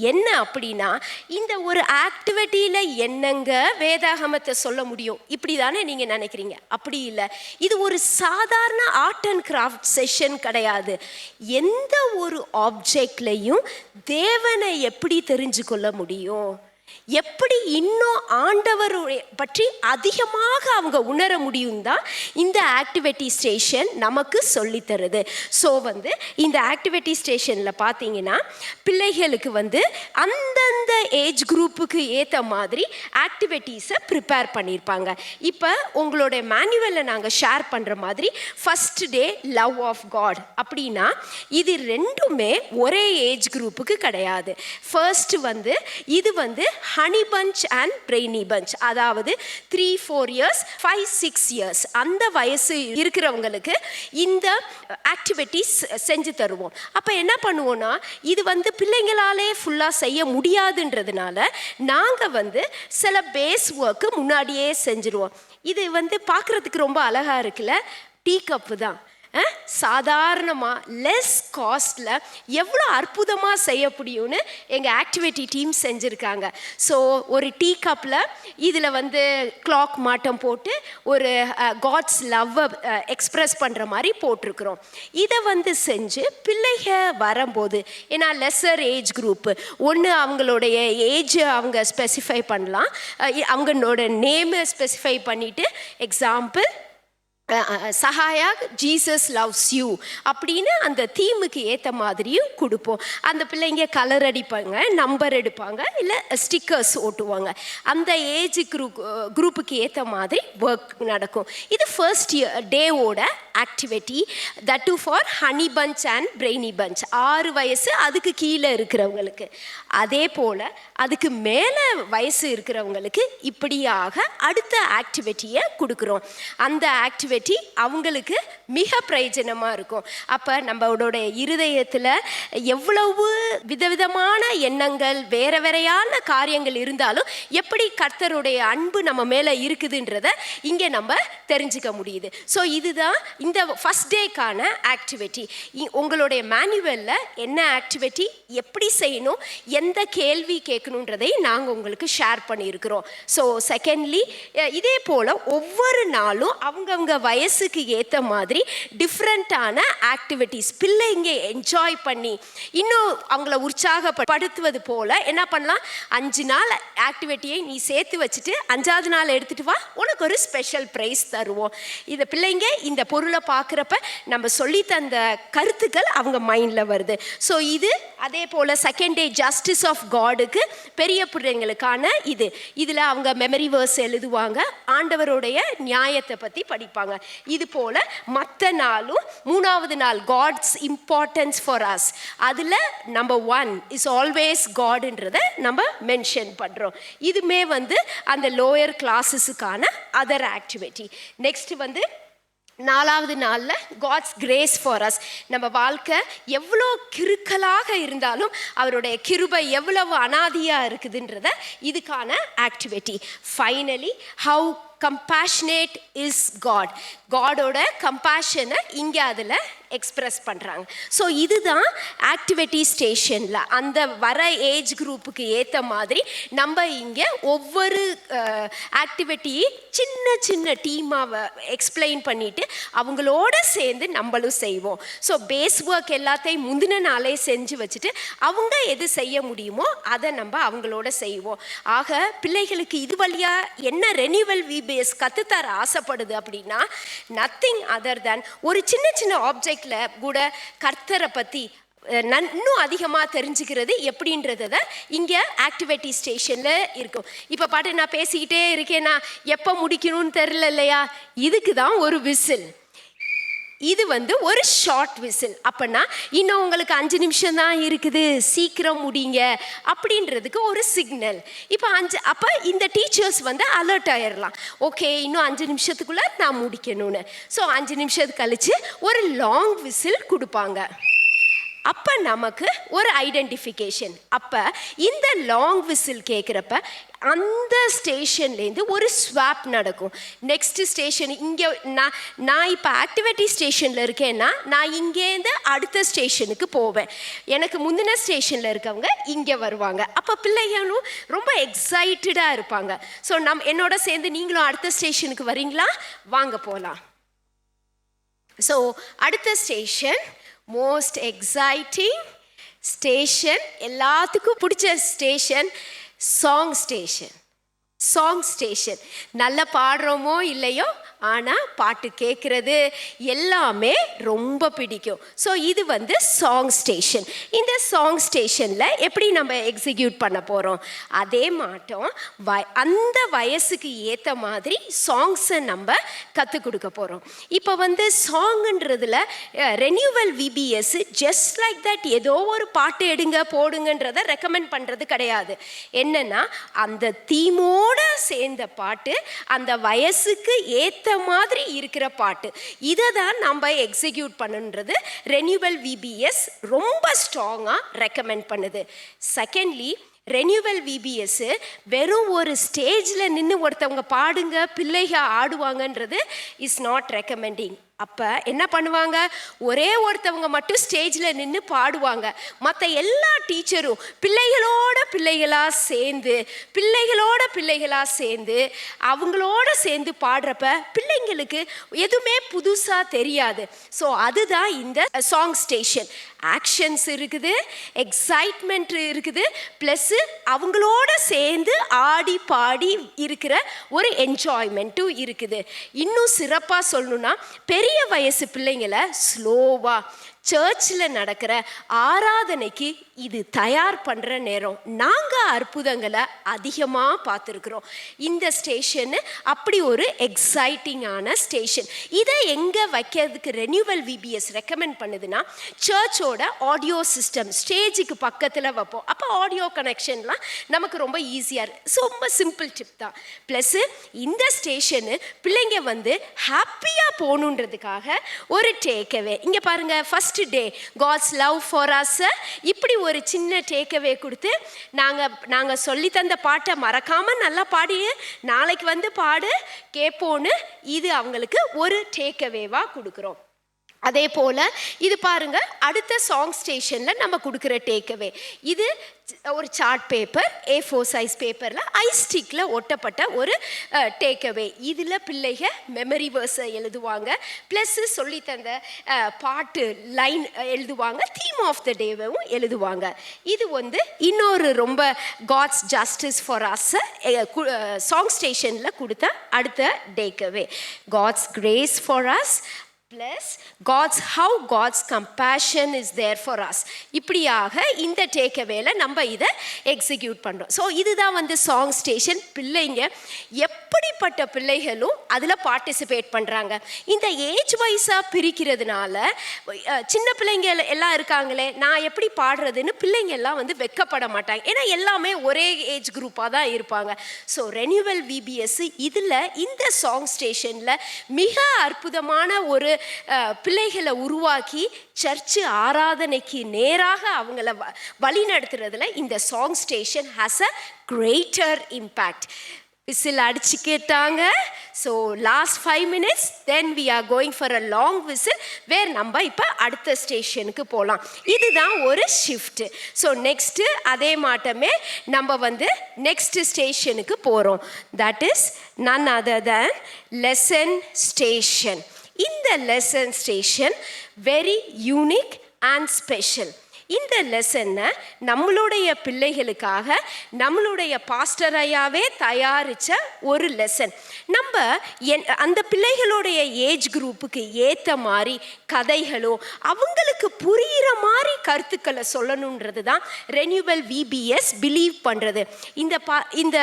என்ன அப்படின்னா, இந்த ஒரு ஆக்டிவிட்டியில் என்னங்க வேதாகமத்தை சொல்ல முடியும் இப்படி தானே நீங்கள் நினைக்கிறீங்க. அப்படி இல்லை, இது ஒரு சாதாரண ஆர்ட் அண்ட் கிராஃப்ட் செஷன் கிடையாது. எந்த ஒரு ஆப்ஜெக்ட்லையும் தேவனை எப்படி தெரிஞ்சு கொள்ள முடியும், எப்படி இன்னும் ஆண்டவருடைய பற்றி அதிகமாக அவங்க உணர முடியும் தான் இந்த ஆக்டிவிட்டி ஸ்டேஷன் நமக்கு சொல்லித்தருது. ஸோ வந்து இந்த ஆக்டிவிட்டி ஸ்டேஷனில் பார்த்தீங்கன்னா பிள்ளைகளுக்கு வந்து அந்தந்த ஏஜ் குரூப்புக்கு ஏற்ற மாதிரி ஆக்டிவிட்டீஸை ப்ரிப்பேர் பண்ணியிருப்பாங்க. இப்போ உங்களுடைய மேனுவலில் நாங்கள் ஷேர் பண்ணுற மாதிரி first day love of God அப்படின்னா இது ரெண்டுமே ஒரே ஏஜ் குரூப்புக்கு கிடையாது. ஃபர்ஸ்ட் வந்து இது வந்து honey punch and brainy punch, அதாவது 3-4 இயர்ஸ் 5-6 இயர்ஸ் அந்த வயசு இருக்கிறவங்களுக்கு இந்த ஆக்டிவிட்டிஸ் செஞ்சு தருவோம். அப்போ என்ன பண்ணுவோன்னா, இது வந்து பிள்ளைங்களாலே ஃபுல்லாக செய்ய முடியாதுன்றதுனால நாங்கள் வந்து சில பேஸ் ஒர்க்கு முன்னாடியே செஞ்சுருவோம். இது வந்து பார்க்குறதுக்கு ரொம்ப அழகாக இருக்குல்ல, டீ கப்பு தான். சாதாரணமாக லெஸ் காஸ்டில் எவ்வளோ அற்புதமாக செய்ய முடியும்னு எங்கள் ஆக்டிவிட்டி டீம் செஞ்சுருக்காங்க. ஸோ ஒரு டீ கப்பில் இதில் வந்து கிளாக் மாட்டம் போட்டு ஒரு காட்ஸ் லவ்வை எக்ஸ்ப்ரெஸ் பண்ணுற மாதிரி போட்டிருக்கிறோம். இதை வந்து செஞ்சு பிள்ளைங்க வரும்போது, ஏன்னா லெஸர் ஏஜ் குரூப்பு, ஒன்று அவங்களுடைய ஏஜ் அவங்க ஸ்பெசிஃபை பண்ணலாம், அவங்களோட நேமை ஸ்பெசிஃபை பண்ணிவிட்டு example Sahaya Jesus loves you அப்படின்னு அந்த தீமுக்கு ஏற்ற மாதிரியும் கொடுப்போம். அந்த பிள்ளைங்க கலர் அடிப்பாங்க, நம்பர் எடுப்பாங்க, இல்லை ஸ்டிக்கர்ஸ் ஓட்டுவாங்க. அந்த ஏஜ் குரூப்புக்கு ஏற்ற மாதிரி ஒர்க் நடக்கும். இது ஃபர்ஸ்ட் டேவோட activity. That to for honey punch and brainy punch, 6 வயசு அதுக்கு கீழே இருக்கிறவங்களுக்கு. அதே போல் அதுக்கு மேலே வயசு இருக்கிறவங்களுக்கு இப்படியாக அடுத்த ஆக்டிவிட்டியை கொடுக்குறோம். அந்த ஆக்டிவிட்டி அவங்களுக்கு மிக பிரயோஜனமாக இருக்கும். அப்போ நம்மளோட இருதயத்தில் எவ்வளவு விதவிதமான எண்ணங்கள், வேற வேறையான காரியங்கள் இருந்தாலும் எப்படி கர்த்தருடைய அன்பு நம்ம மேலே இருக்குதுன்றத இங்கே நம்ம தெரிஞ்சுக்க முடியுது. ஸோ இதுதான் இந்த ஃபஸ்ட் டேக்கான ஆக்டிவிட்டி. உங்களுடைய மேனுவலில் என்ன ஆக்டிவிட்டி, எப்படி செய்யணும், எந்த கேள்வி கேட்கணுன்றதை நாங்கள் உங்களுக்கு ஷேர் பண்ணியிருக்கிறோம். ஸோ செகண்ட்லி, இதே போல் ஒவ்வொரு நாளும் அவங்கவுங்க வயசுக்கு ஏற்ற மாதிரி டிஃப்ரெண்ட்டான ஆக்டிவிட்டீஸ் பிள்ளைங்க என்ஜாய் பண்ணி இன்னும் அவங்கள உற்சாகப்படுத்துவது போல் என்ன பண்ணலாம், 5 நாள் ஆக்டிவிட்டியை நீ சேர்த்து வச்சுட்டு 5ஆவது நாள் எடுத்துகிட்டு வா, உனக்கு ஒரு ஸ்பெஷல் ப்ரைஸ் தருவோம். இதை பிள்ளைங்க இந்த பொருளை பார்க்குறப்ப நம்ம சொல்லி தந்த கருத்துக்கள் அவங்க மைண்டில் வருது. ஸோ இது அதே போல் செகண்ட் டே ஜஸ்டிஸ் ஆஃப் காடுக்கு பெரிய பிள்ளைங்களுக்கான இதில் அவங்க மெமரி வேர்ஸ் எழுதுவாங்க, ஆண்டவருடைய நியாயத்தை பற்றி படிப்பாங்க. இது போல் மற்ற நாளும் 3ஆவது நாள் காட்ஸ் இம்பார்ட்டன்ஸ் ஃபார் அஸ், அதில் நம்பர் 1 இஸ் ஆல்வேஸ் காடுன்றதை நம்ம மென்ஷன் பண்ணுறோம். இதுமே அந்த லோயர் கிளாஸஸுக்கான அதர் ஆக்டிவிட்டி. நெக்ஸ்ட் 4ஆவது நாளில் காட்ஸ் கிரேஸ் ஃபார் அஸ், நம்ம வாழ்க்கை எவ்வளோ கிறுக்கலாக இருந்தாலும் அவருடைய கிருபை எவ்வளவு அனாதியாக இருக்குதுன்றத இதுக்கான activity. Finally, how compassionate is God, காடோட கம்பேஷனை இங்கே அதில் எக்ஸ்ப்ரெஸ் பண்ணுறாங்க. ஸோ இதுதான் ஆக்டிவிட்டி ஸ்டேஷனில் அந்த வர ஏஜ் குரூப்புக்கு ஏற்ற மாதிரி நம்ம இங்கே ஒவ்வொரு ஆக்டிவிட்டியை சின்ன சின்ன டீமாக எக்ஸ்பிளைன் பண்ணிவிட்டு அவங்களோட சேர்ந்து நம்மளும் செய்வோம். ஸோ பேஸ் ஒர்க் எல்லாத்தையும் முந்தின நாளே செஞ்சு வச்சுட்டு அவங்க எது செய்ய முடியுமோ அதை நம்ம அவங்களோட செய்வோம். ஆக பிள்ளைகளுக்கு இது வழியாக என்ன ரெனியூவல் விபிஎஸ் கற்றுத்தர ஆசைப்படுது அப்படின்னா, நத்திங் அதர் தேன் ஒரு சின்ன சின்ன ஆப்ஜெக்டில் கூட கர்த்தரை பற்றி இன்னும் அதிகமாக தெரிஞ்சுக்கிறது எப்படின்றத இங்கே ஆக்டிவிட்டி ஸ்டேஷனில் இருக்கும். இப்போ பாட்டு நான் பேசிக்கிட்டே இருக்கேன்னா எப்போ முடிக்கணும்னு தெரில இல்லையா, இதுக்கு தான் ஒரு விசில். இது ஒரு ஷார்ட் விசில். அப்படின்னா இன்னும் உங்களுக்கு 5 நிமிஷம் தான் இருக்குது, சீக்கிரம் முடிங்க அப்படின்றதுக்கு ஒரு சிக்னல். இப்போ அப்போ இந்த டீச்சர்ஸ் அலர்ட் ஆயிடலாம், ஓகே இன்னும் 5 நிமிஷத்துக்குள்ளே நான் முடிக்கணும்னு. ஸோ 5 நிமிஷத்துக்கு கழித்து ஒரு லாங் விசில் கொடுப்பாங்க. அப்போ நமக்கு ஒரு ஐடென்டிஃபிகேஷன். அப்போ இந்த லாங் விசில் கேட்குறப்ப அந்த ஸ்டேஷன்லேருந்து ஒரு ஸ்வாப் நடக்கும். நெக்ஸ்ட் ஸ்டேஷன் இங்கே நான் இப்போ ஆக்டிவிட்டி ஸ்டேஷனில் இருக்கேன்னா நான் இங்கேருந்து அடுத்த ஸ்டேஷனுக்கு போவேன். எனக்கு முந்தின ஸ்டேஷனில் இருக்கவங்க இங்கே வருவாங்க. அப்போ பிள்ளைகளும் ரொம்ப எக்ஸைட்டடாக இருப்பாங்க. ஸோ என்னோட சேர்ந்து நீங்களும் அடுத்த ஸ்டேஷனுக்கு வரீங்களா, வாங்க போகலாம். ஸோ அடுத்த ஸ்டேஷன் மோஸ்ட் எக்ஸைட்டிங் ஸ்டேஷன், எல்லாத்துக்கும் பிடிச்ச station, song station. Song station நல்லா பாடுறோமோ இல்லையோ, ஆனால் பாட்டு கேட்குறது எல்லாமே ரொம்ப பிடிக்கும். ஸோ இது சாங் ஸ்டேஷன். இந்த சாங் ஸ்டேஷனில் எப்படி நம்ம எக்ஸிக்யூட் பண்ண போகிறோம், அதே மாட்டோம் அந்த வயசுக்கு ஏற்ற மாதிரி சாங்ஸை நம்ம கற்றுக் கொடுக்க போகிறோம். இப்போ சாங்குன்றதில் renewal VBS just like that ஏதோ ஒரு பாட்டு எடுங்க போடுங்கன்றதை ரெக்கமெண்ட் பண்ணுறது கிடையாது. என்னென்னா அந்த தீமோட சேர்ந்த பாட்டு, அந்த வயசுக்கு ஏற்ற மாதிரி இருக்கிற பாட்டு, இதை தான் நம்ம எக்ஸிக்யூட் பண்ணுன்றது ரெனியூவல் விபிஎஸ் ரொம்ப ஸ்ட்ராங்காக ரெக்கமெண்ட் பண்ணுது. செகண்ட்லி, ரெனியூவல் விபிஎஸ் வெறும் ஒரு ஸ்டேஜில் நின்று ஒருத்தவங்க பாடுங்க பிள்ளைக ஆடுவாங்கன்றது இஸ் நாட் ரெக்கமெண்டிங். அப்போ என்ன பண்ணுவாங்க, ஒரே ஒருத்தவங்க மட்டும் ஸ்டேஜில் நின்று பாடுவாங்க, மற்ற எல்லா டீச்சரும் பிள்ளைகளாக சேர்ந்து அவங்களோட சேர்ந்து பாடுறப்ப பிள்ளைங்களுக்கு எதுவுமே புதுசாக தெரியாது. ஸோ அதுதான் இந்த சாங் ஸ்டேஷன். ஆக்ஷன்ஸ் இருக்குது, எக்ஸைட்மெண்ட் இருக்குது, ப்ளஸ் அவங்களோட சேர்ந்து ஆடி பாடி இருக்கிற ஒரு என்ஜாய்மெண்ட்டும் இருக்குது. இன்னும் சிறப்பாக சொல்லணும்னா பெரிய வயசு பிள்ளைங்களை ஸ்லோவாக சர்ச்சில் நடக்கிற ஆராதனைக்கு இது தயார் பண்ணுற நேரம். நாங்கள் அற்புதங்களை அதிகமாக பார்த்துருக்குறோம். இந்த ஸ்டேஷனு அப்படி ஒரு எக்ஸைட்டிங்கான ஸ்டேஷன். இதை எங்கே வைக்கிறதுக்கு ரெனியூவல் விபிஎஸ் ரெக்கமெண்ட் பண்ணுதுன்னா, சர்ச்சோட ஆடியோ சிஸ்டம் ஸ்டேஜுக்கு பக்கத்தில் வைப்போம். அப்போ ஆடியோ கனெக்ஷன்லாம் நமக்கு ரொம்ப ஈஸியாக இருக்குது. ரொம்ப சிம்பிள் டிப் தான். ப்ளஸ்ஸு இந்த ஸ்டேஷனு பிள்ளைங்க வந்து ஹாப்பியாக போகணுன்றதுக்காக ஒரு டேக்அவே. இங்கே பாருங்கள், first day God's love for us, இப்படி ஒரு சின்ன டேக்அவே கொடுத்து நாங்கள் சொல்லி தந்த பாட்டை மறக்காமல் நல்லா பாடி நாளைக்கு வந்து பாடு கேட்போன்னு இது அவங்களுக்கு ஒரு டேக்அவேவாக கொடுக்குறோம். அதே போல் இது பாருங்கள், அடுத்த சாங் ஸ்டேஷனில் நம்ம கொடுக்குற டேக்அவே. இது ஒரு சார்ட் பேப்பர், A4 சைஸ் பேப்பரில் ஐஸ்டிக்கில் ஒட்டப்பட்ட ஒரு டேக்அவே. இதில் பிள்ளைங்க மெமரி வேர்ஸை எழுதுவாங்க, ப்ளஸ்ஸு சொல்லி தந்த பாட்டு லைன் எழுதுவாங்க, தீம் ஆஃப் த டேவும் எழுதுவாங்க. இது வந்து இன்னொரு ரொம்ப God's justice for us song ஸ்டேஷனில் கொடுத்த அடுத்த takeaway. God's grace for us plus how God's compassion is there for us. இப்படியாக இந்த டேக்அவேல நம்ம இதை எக்ஸிக்யூட் பண்ணுறோம். ஸோ இதுதான் வந்து சாங் ஸ்டேஷன். பிள்ளைங்க எப்படிப்பட்ட பிள்ளைகளும் அதில் பார்ட்டிசிபேட் பண்ணுறாங்க. இந்த ஏஜ் வைஸாக பிரிக்கிறதுனால சின்ன பிள்ளைங்க எல்லாம் இருக்காங்களே, நான் எப்படி பாடுறதுன்னு பிள்ளைங்க எல்லாம் வந்து வெக்கப்பட மாட்டாங்க. ஏன்னா எல்லாமே ஒரே ஏஜ் குரூப்பாக தான் இருப்பாங்க. ஸோ ரெனியூவல் விபிஎஸ் இதில் இந்த சாங் ஸ்டேஷனில் மிக அற்புதமான ஒரு பிள்ளைகளை உருவாக்கி சர்ச்சு ஆராதனைக்கு நேராக அவங்கள வழி நடத்துறதுல இந்த song station has a greater impact. Whistle அடிச்சுக்கிட்டாங்க. So last 5 minutes then we are going for a long whistle, where நம்ம இப்போ அடுத்த ஸ்டேஷனுக்கு போகலாம். இதுதான் ஒரு ஷிஃப்ட். ஸோ நெக்ஸ்ட்டு அதே மாட்டமே நம்ம வந்து நெக்ஸ்ட் ஸ்டேஷனுக்கு போகிறோம். That is none other than lesson station. இந்த lesson station very unique and special. இந்த லெசனை நம்மளுடைய பிள்ளைகளுக்காக நம்மளுடைய பாஸ்டர் ஐயாவே தயாரித்த ஒரு லெசன். நம்ம அந்த பிள்ளைகளுடைய ஏஜ் குரூப்புக்கு ஏற்ற மாதிரி கதைகளோ அவங்களுக்கு புரிகிற மாதிரி கருத்துக்களை சொல்லணுன்றது தான் ரெனியூவல் விபிஎஸ் பிலீவ் பண்ணுறது. இந்த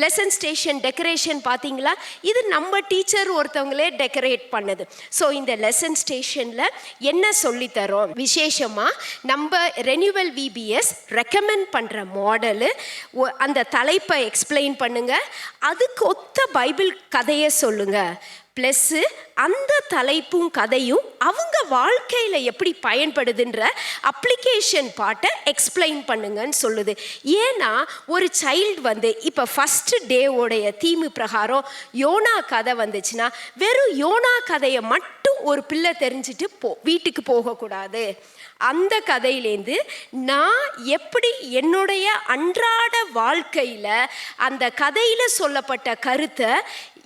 லெசன் ஸ்டேஷன் டெக்கரேஷன் பார்த்தீங்களா, இது நம்ம டீச்சர் ஒருத்தவங்களே டெக்கரேட் பண்ணது. ஸோ இந்த லெசன் ஸ்டேஷனில் என்ன சொல்லித்தரோம் விசேஷமாக, நம்ம ரெனியூவல் விபிஎஸ் ரெக்கமெண்ட் பண்ணுற மாடலு, அந்த தலைப்பை எக்ஸ்பிளைன் பண்ணுங்க, அதுக்கு ஒத்த பைபிள் கதையை சொல்லுங்க, ப்ளஸ்ஸு அந்த தலைப்பும் கதையும் அவங்க வாழ்க்கையில் எப்படி பயன்படுதுன்ற அப்ளிகேஷன் பாட்டை எக்ஸ்பிளைன் பண்ணுங்கன்னு சொல்லுது. ஏன்னா ஒரு சைல்டு வந்து இப்போ ஃபஸ்ட்டு டேவோடைய தீமு பிரகாரம் யோனா கதை வந்துச்சுன்னா வெறும் யோனா கதையை மட்டும் ஒரு பிள்ளை தெரிஞ்சுட்டு வீட்டுக்கு போகக்கூடாது. அந்த கதையிலேருந்து நான் எப்படி என்னுடைய அன்றாட வாழ்க்கையில் அந்த கதையில் சொல்லப்பட்ட கருத்தை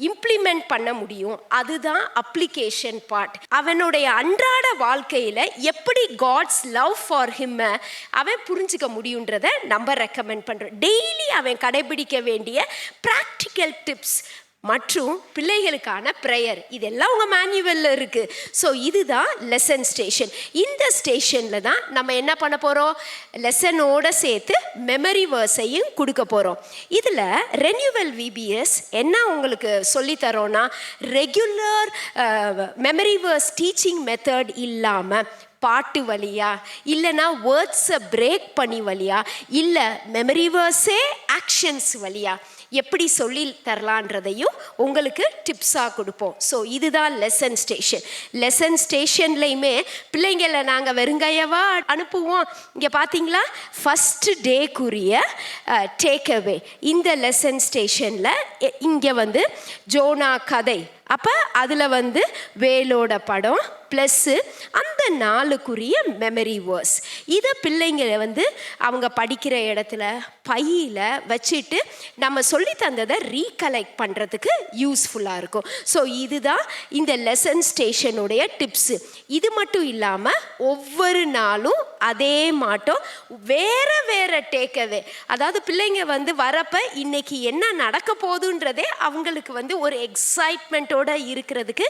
இம்ப்ளிமெண்ட் பண்ண முடியும், அதுதான் அப்ளிகேஷன் பார்ட். அவனுடைய அன்றாட வாழ்க்கையில் எப்படி காட்ஸ் லவ் ஃபார் ஹிம்மை அவன் புரிஞ்சிக்க முடியுன்றதை நம்ம ரெக்கமெண்ட் பண்ணுறோம். டெய்லி அவன் கடைபிடிக்க வேண்டிய ப்ராக்டிக்கல் டிப்ஸ் மற்றும் பிள்ளைகளுக்கான ப்ரேயர், இதெல்லாம் உங்கள் மேனுவலில் இருக்குது. ஸோ இதுதான் லெசன் ஸ்டேஷன். இந்த ஸ்டேஷனில் தான் நம்ம என்ன பண்ண போகிறோம், லெசனோடு சேர்த்து மெமரி வேர்ஸையும் கொடுக்க போகிறோம். இதில் ரெனியூவல் விபிஎஸ் என்ன உங்களுக்கு சொல்லித்தரோன்னா, regular memory verse teaching method இல்லாமல் பாட்டு வழியா, இல்லைனா வேர்ட்ஸை பிரேக் பண்ணி வழியா, இல்லை மெமரி வேர்ஸே ஆக்ஷன்ஸ் வழியா எப்படி சொல்லி தரலான்றதையும் உங்களுக்கு டிப்ஸாக கொடுப்போம். ஸோ இதுதான் லெசன் ஸ்டேஷன். லெசன் ஸ்டேஷன்லையுமே பிள்ளைங்களை நாங்கள் வெறுங்கையவா அனுப்புவோம். இங்கே பார்த்தீங்களா, ஃபஸ்ட்டு டேக்குரிய டேக்அவே இந்த லெசன் ஸ்டேஷனில் இங்கே வந்து ஜோனா கதை அப்போ அதில் வந்து வேலோட படம் ப்ளஸ்ஸு அந்த நாளுக்குரிய மெமரி வேர்ஸ், இதை பிள்ளைங்க வந்து அவங்க படிக்கிற இடத்துல பையில் வச்சுட்டு நம்ம சொல்லி தந்ததை ரீகலெக்ட் பண்ணுறதுக்கு யூஸ்ஃபுல்லாக இருக்கும். ஸோ இதுதான் இந்த லெசன் ஸ்டேஷனுடைய டிப்ஸு. இது மட்டும் இல்லாமல் ஒவ்வொரு நாளும் அதே மாட்டோம் வேறு வேறு டேக்அவே, அதாவது பிள்ளைங்க வந்து வரப்போ இன்னைக்கு என்ன நடக்க போகுதுன்றதே அவங்களுக்கு வந்து ஒரு எக்ஸைட்மெண்ட்டோடு இருக்கிறதுக்கு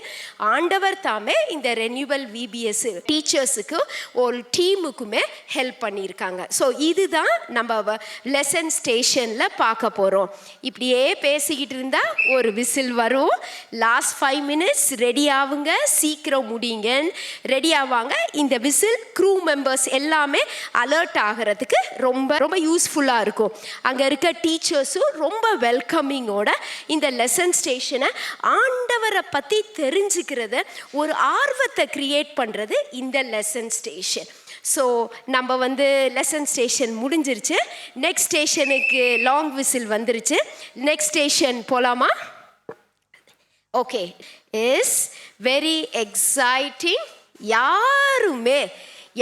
ஆண்டவர் தாமே இந்த ரெனியூவல் விபிஎஸ் டீச்சர்ஸுக்கு ஒரு டீமுக்குமே ஹெல்ப் பண்ணியிருக்காங்க. ஸோ இதுதான் நம்ம லெசன் ஸ்டேஷனில் பார்க்க போகிறோம். இப்படியே பேசிக்கிட்டு இருந்தால் ஒரு விசில் வரும். லாஸ்ட் 5 minutes ரெடி ஆகுங்க, சீக்கிரம் முடியுங்க, ரெடி ஆவாங்க. இந்த விசில் க்ரூ மெம்பர்ஸ் எல்லாமே அலர்ட் ஆகிறதுக்கு ரொம்ப ரொம்ப யூஸ்ஃபுல்லாக இருக்கும். அங்கே இருக்க டீச்சர்ஸும் ரொம்ப வெல்கமிங்கோட இந்த லெசன் ஸ்டேஷனை ஆண்டவரை பற்றி தெரிஞ்சுக்கிறத ஒரு ஆர்வத்தை கிரியேட் பண்ணுறது இந்த லெசன் ஸ்டேஷன். ஸோ நம்ம வந்து லெசன் ஸ்டேஷன் முடிஞ்சிருச்சு. நெக்ஸ்ட் ஸ்டேஷனுக்கு லாங் விசில் வந்துருச்சு. நெக்ஸ்ட் ஸ்டேஷன் போகலாமா? Okay, is very exciting. யாருமே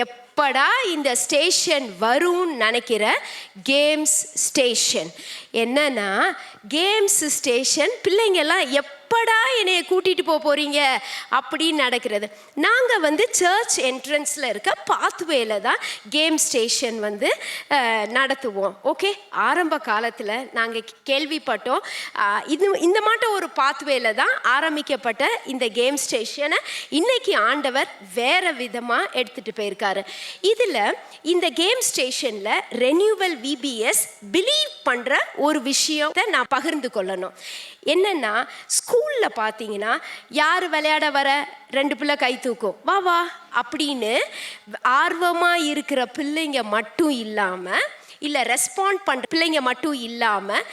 எப்படா இந்த ஸ்டேஷன் வரும்னு நினைக்கிற கேம்ஸ் ஸ்டேஷன். என்னன்னா கேம்ஸ் ஸ்டேஷன் பிள்ளைங்கெல்லாம் எப்படா என்னைய கூட்டிகிட்டு போகிறீங்க அப்படின்னு நடக்கிறது. நாங்கள் வந்து சர்ச் என்ட்ரன்ஸில் இருக்க பாத்வேல தான் கேம் ஸ்டேஷன் வந்து நடத்துவோம். ஓகே, ஆரம்ப காலத்தில் நாங்கள் கேள்விப்பட்டோம் இந்த மாட்டம் ஒரு பாத்வேல தான் ஆரம்பிக்கப்பட்ட இந்த கேம் ஸ்டேஷனை இன்னைக்கு ஆண்டவர் வேறு விதமாக எடுத்துகிட்டு போயிருக்காரு. இதில் இந்த கேம் ஸ்டேஷனில் ரெனியூவல் விபிஎஸ் பிலீவ் பண்ணுற ஒரு விஷயத்தை நான் பகிர்ந்து கொள்ளணும். என்னென்னா, ஸ்கூலில் பார்த்தீங்கன்னா யார் விளையாட வர 2 பிள்ளை கை தூக்கும், வா வா அப்படின்னு ஆர்வமாக இருக்கிற பிள்ளைங்க மட்டும் இல்லாமல், இல்லை ரெஸ்பாண்ட் பண்ணுற பிள்ளைங்க மட்டும் இல்லாமல்,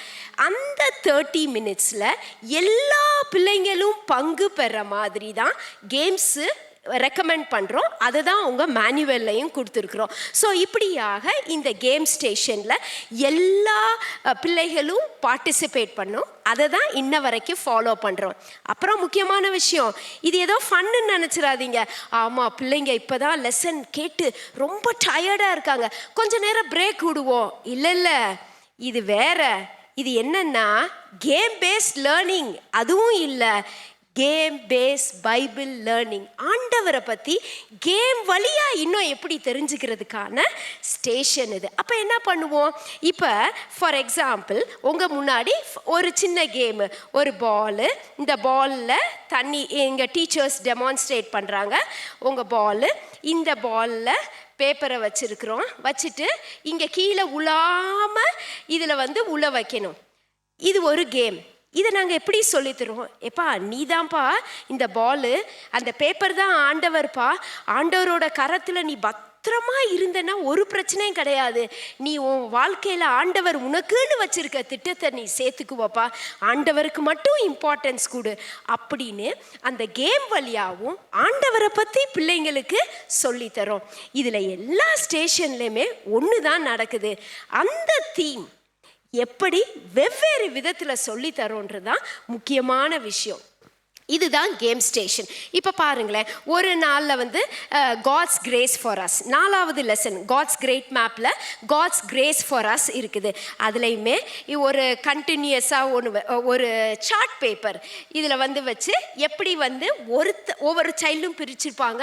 அந்த 30 minutesல எல்லா பிள்ளைங்களும் பங்கு பெற மாதிரி தான் கேம்ஸு ரெக்கமெண்ட் பண்ணுறோம். அதை தான் அவங்க மேனுவல்லையும் கொடுத்துருக்குறோம். ஸோ இப்படியாக இந்த கேம் ஸ்டேஷனில் எல்லா பிள்ளைகளும் பார்ட்டிசிபேட் பண்ணும். அதை தான் இன்ன வரைக்கும் ஃபாலோ பண்ணுறோம். அப்புறம் முக்கியமான விஷயம், இது ஏதோ ஃபன்னு நினச்சிடாதீங்க. ஆமாம், பிள்ளைங்க இப்போ தான் லெசன் கேட்டு ரொம்ப டயர்டாக இருக்காங்க, கொஞ்ச நேரம் பிரேக் விடுவோம். இல்லை, இது வேற. இது என்னன்னா கேம் பேஸ்ட் லேர்னிங். அதுவும் இல்லை, கேம் பேஸ் பைபிள் லேர்னிங். ஆண்டவரை பற்றி கேம் வழியாக இன்னும் எப்படி தெரிஞ்சுக்கிறதுக்கான ஸ்டேஷன் இது. அப்போ என்ன பண்ணுவோம், இப்போ ஃபார் எக்ஸாம்பிள் உங்கள் முன்னாடி ஒரு சின்ன கேமு, ஒரு பாலு, இந்த பாலில் தண்ணி எங்கள் டீச்சர்ஸ் டெமான்ஸ்ட்ரேட் பண்ணுறாங்க. உங்கள் பாலு, இந்த பாலில் பேப்பரை வச்சுருக்குறோம், வச்சுட்டு இங்கே கீழே உழாமல் இதில் வந்து உழ வைக்கணும். இது ஒரு கேம். இதை நாங்கள் எப்படி சொல்லித்தருவோம், எப்பா நீ தான்ப்பா இந்த பாலு, அந்த பேப்பர் தான் ஆண்டவர்ப்பா, ஆண்டவரோட கரத்தில் நீ பத்திரமா இருந்தனா ஒரு பிரச்சனையும் கிடையாது, நீ உன் வாழ்க்கையில் ஆண்டவர் உனக்குன்னு வச்சிருக்க திட்டத்தை நீ சேர்த்துக்குவப்பா, ஆண்டவருக்கு மட்டும் இம்பார்ட்டன்ஸ் கொடு அப்படின்னு அந்த கேம் வழியாகவும் ஆண்டவரை பற்றி பிள்ளைங்களுக்கு சொல்லித்தரோம். இதில் எல்லா ஸ்டேஷன்லையுமே ஒன்று தான் நடக்குது. அந்த தீம் எப்படி வெவ்வேறு விதத்தில் சொல்லி தரோன்றதுதான் முக்கியமான விஷயம். இதுதான் கேம் ஸ்டேஷன். இப்போ பாருங்களேன், ஒரு நாளில் வந்து காட்ஸ் கிரேஸ் ஃபார் அஸ், 4வது லெசன் காட்ஸ் கிரேட் மேப்பில் காட்ஸ் கிரேஸ் ஃபார் அஸ் இருக்குது. அதுலேயுமே ஒரு கண்டினியூஸாக ஒரு சார்ட் பேப்பர் இதில் வந்து வச்சு எப்படி வந்து ஒவ்வொரு சைல்டும் பிரிச்சிருப்பாங்க,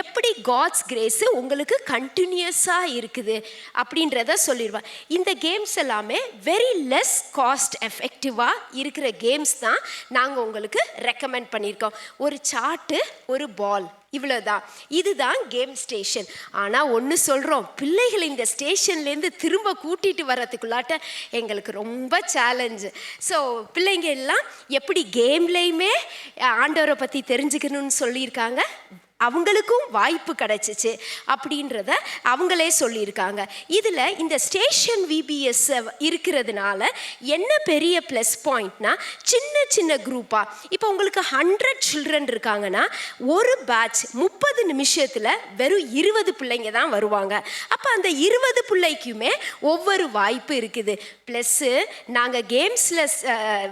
எப்படி காட்ஸ் கிரேஸு உங்களுக்கு கண்டினியூஸாக இருக்குது அப்படின்றத சொல்லிடுவாங்க. இந்த கேம்ஸ் எல்லாமே வெரி லெஸ் காஸ்ட் எஃபெக்டிவாக இருக்கிற கேம்ஸ் தான் நாங்கள் உங்களுக்கு ரெக்கமெண்ட் பண்ணியிருக்கோம். ஒரு சார்ட்டு, ஒரு பால், இவ்வளோதான். இதுதான் கேம் ஸ்டேஷன். ஆனால் ஒன்று சொல்கிறோம், பிள்ளைகளை இந்த ஸ்டேஷன்லேருந்து திரும்ப கூட்டிகிட்டு வர்றதுக்குள்ளாட்ட எங்களுக்கு ரொம்ப சேலஞ்சு. ஸோ பிள்ளைங்க எல்லாம் எப்படி கேம்லேயுமே ஆண்டவரை பற்றி தெரிஞ்சுக்கணும்னு சொல்லியிருக்காங்க. அவங்களுக்கும் வாய்ப்பு கிடைச்சிச்சு அப்படின்றத அவங்களே சொல்லியிருக்காங்க. இதில் இந்த ஸ்டேஷன் விபிஎஸ் இருக்கிறதுனால என்ன பெரிய ப்ளஸ் பாயிண்ட்னா, சின்ன சின்ன குரூப்பாக இப்போ உங்களுக்கு 100 சில்ட்ரன் இருக்காங்கன்னா ஒரு பேட்ச் 30 நிமிஷத்தில் வெறும் 20 பிள்ளைங்க தான் வருவாங்க. அப்போ அந்த 20 பிள்ளைக்குமே ஒவ்வொரு வாய்ப்பு இருக்குது. ப்ளஸ்ஸு நாங்கள் கேம்ஸில்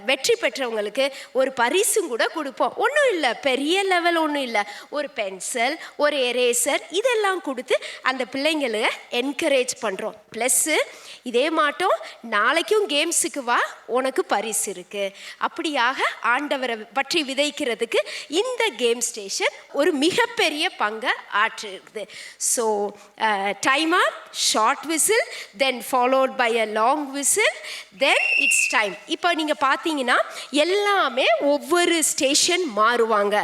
வெற்றி பெற்றவங்களுக்கு ஒரு பரிசும் கூட கொடுப்போம். ஒன்றும் இல்லை, பெரிய லெவல் ஒன்றும் இல்லை, ஒரு பென்சில், ஒரு எரேசர் இதெல்லாம் கொடுத்து அந்த பிள்ளைங்களை என்கரேஜ் பண்ணுறோம். ப்ளஸ்ஸு இதே மாட்டோம், நாளைக்கும் கேம்ஸுக்கு வா, உனக்கு பரிசு இருக்குது. அப்படியாக ஆண்டவரை பற்றி விதைக்கிறதுக்கு இந்த கேம் ஸ்டேஷன் ஒரு மிகப்பெரிய பங்கை ஆற்றுது. So time up, short whistle, then followed by a long whistle, then it's time. இப்போ நீங்கள் பார்த்தீங்கன்னா எல்லாமே ஒவ்வொரு ஸ்டேஷன் மாறுவாங்க.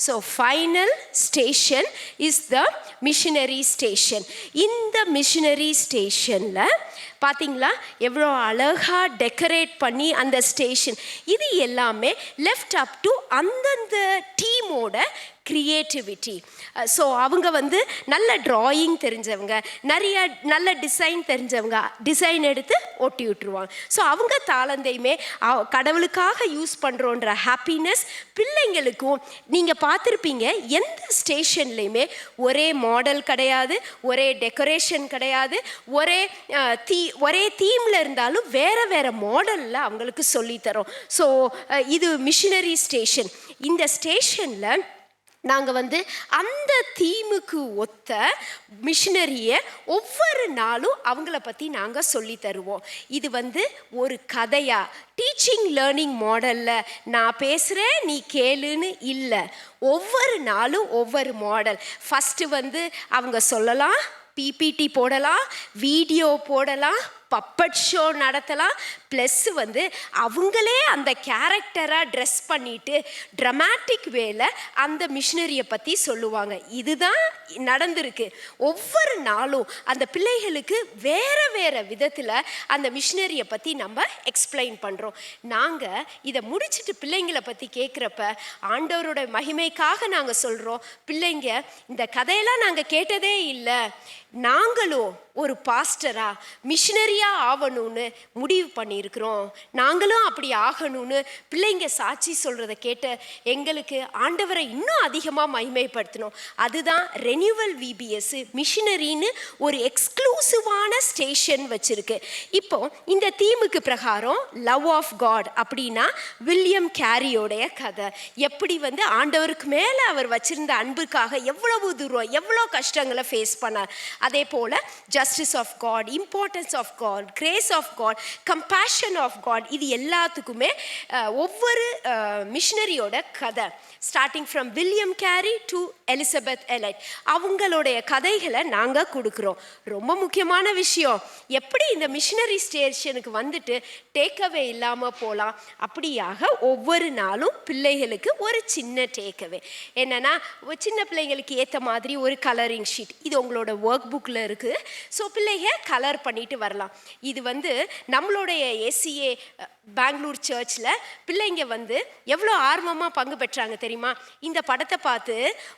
So final station is the missionary station. இந்த மிஷனரி ஸ்டேஷனில் பார்த்தீங்களா எவ்வளோ அழகாக டெக்கரேட் பண்ணி அந்த ஸ்டேஷன், இது எல்லாமே லெஃப்ட் அப் டு அந்தந்த டீமோட க்ரியேட்டிவிட்டி. ஸோ அவங்க வந்து நல்ல ட்ராயிங் தெரிஞ்சவங்க, நிறைய நல்ல டிசைன் தெரிஞ்சவங்க டிசைன் எடுத்து ஒட்டி விட்டுருவாங்க. ஸோ அவங்க தாளந்தையுமே கடவுளுக்காக யூஸ் பண்ணுறோன்ற ஹாப்பினஸ் பிள்ளைங்களுக்கும். நீங்கள் பார்த்துருப்பீங்க எந்த ஸ்டேஷன்லேயுமே ஒரே மாடல் கிடையாது, ஒரே டெக்கரேஷன் கிடையாது, ஒரே தீமில் இருந்தாலும் வேறு வேறு மாடலில் அவங்களுக்கு சொல்லித்தரோம். ஸோ இது மிஷனரி ஸ்டேஷன். இந்த ஸ்டேஷனில் நாங்கள் வந்து அந்த தீமுக்கு ஒத்த மிஷனரியை ஒவ்வொரு நாளும் அவங்கள பற்றி நாங்கள் சொல்லி தருவோம். இது வந்து ஒரு கதையாக டீச்சிங் லேர்னிங் மாடலில் நான் பேசுகிறேன் நீ கேளுன்னு இல்லை, ஒவ்வொரு நாளும் ஒவ்வொரு மாடல். ஃபஸ்ட்டு வந்து அவங்க சொல்லலாம், பிபிடி போடலாம், வீடியோ போடலாம், பப்பட் ஷோ நடத்தலாம். ப்ளஸ் வந்து அவங்களே அந்த கேரக்டராக ட்ரெஸ் பண்ணிட்டு ட்ரமாட்டிக் வேல அந்த மிஷினரியை பற்றி சொல்லுவாங்க. இதுதான் நடந்திருக்கு. ஒவ்வொரு நாளும் அந்த பிள்ளைகளுக்கு வேறு வேறு விதத்தில் அந்த மிஷினரியை பற்றி நம்ம எக்ஸ்பிளைன் பண்ணுறோம். நாங்கள் இதை முடிச்சுட்டு பிள்ளைங்களை பற்றி கேட்குறப்ப ஆண்டவரோட மகிமைக்காக நாங்கள் சொல்கிறோம், பிள்ளைங்க இந்த கதையெல்லாம் நாங்கள் கேட்டதே இல்லை, நாங்களும் ஒரு பாஸ்டரா மிஷினரியாக ஆகணும்னு முடிவு பண்ணியிருக்கிறோம், நாங்களும் அப்படி ஆகணும்னு பிள்ளைங்க சாட்சி சொல்கிறத கேட்ட எங்களுக்கு ஆண்டவரை இன்னும் அதிகமாக மகிமைப்படுத்தணும். அதுதான் ரெனியூவல் விபிஎஸ் மிஷினரின்னு ஒரு எக்ஸ்க்ளூசிவான ஸ்டேஷன் வச்சுருக்கு. இப்போ இந்த தீமுக்கு பிரகாரம் லவ் ஆஃப் காட் அப்படின்னா வில்லியம் கேரியோடைய கதை, எப்படி வந்து ஆண்டவருக்கு மேலே அவர் வச்சிருந்த அன்புக்காக எவ்வளவு தூரம் எவ்வளோ கஷ்டங்களை ஃபேஸ் பண்ணார். அதே போல் justice of God, importance of God, grace of God, compassion of God, இது எல்லாத்துக்குமே ஒவ்வொரு மிஷனரியோட கதை, starting from William Carey to Elizabeth Elliot, அவங்களுடைய கதைகளை நாங்கள் கொடுக்குறோம். ரொம்ப முக்கியமான விஷயம், எப்படி இந்த மிஷனரி ஸ்டேஷனுக்கு வந்துட்டு டேக்அவே இல்லாமல் போகலாம். அப்படியாக ஒவ்வொரு நாளும் பிள்ளைகளுக்கு ஒரு சின்ன டேக்அவே என்னென்னா, சின்ன பிள்ளைங்களுக்கு ஏற்ற மாதிரி ஒரு கலரிங் ஷீட், இது உங்களோட ஒர்க் புக்கில் இருக்குது. ஸோ பிள்ளைங்க கலர் பண்ணிட்டு வரலாம். இது வந்து நம்மளுடைய ஏசிஏ பெங்களூர் சர்ச்சில் பிள்ளைங்க வந்து எவ்வளோ ஆர்வமாக பங்கு பெற்றாங்க தெரியுமா? இந்த படத்தை பார்த்து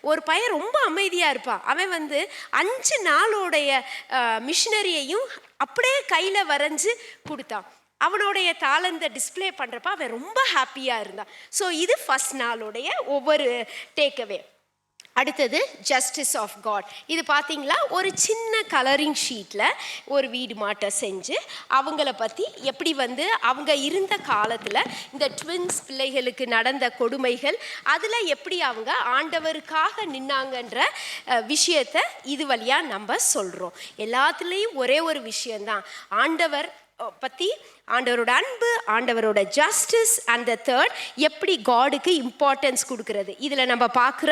ஒரு பையன் ரொம்ப அமைதியாக இருப்பான், அவன் வந்து 5 நாளோடைய மிஷினரியையும் அப்படியே கையில் வரைஞ்சி கொடுத்தான். அவனுடைய தாளந்தை டிஸ்பிளே பண்ணுறப்ப அவன் ரொம்ப ஹாப்பியாக இருந்தான். ஸோ இது ஃபஸ்ட் நாளுடைய ஒவ்வொரு டேக்அவே. அடுத்தது ஜஸ்டிஸ் ஆஃப் காட். இது பார்த்தீங்களா, ஒரு சின்ன கலரிங் ஷீட்டில் ஒரு வீடு மாட்டை செஞ்சு அவங்கள பற்றி எப்படி வந்து அவங்க இருந்த காலத்தில் இந்த ட்வின்ஸ் பிள்ளைகளுக்கு நடந்த கொடுமைகள், அதில் எப்படி அவங்க ஆண்டவருக்காக நின்னாங்கன்ற விஷயத்தை இது வழியாக நம்ம சொல்கிறோம். எல்லாத்துலேயும் ஒரே ஒரு விஷயந்தான், ஆண்டவர் பற்றி, ஆண்டவரோட அன்பு, ஆண்டவரோட ஜஸ்டிஸ், அண்ட் த தேர்ட் எப்படி காடுக்கு இம்பார்ட்டன்ஸ் கொடுக்கறது. இதில் நம்ம பார்க்குற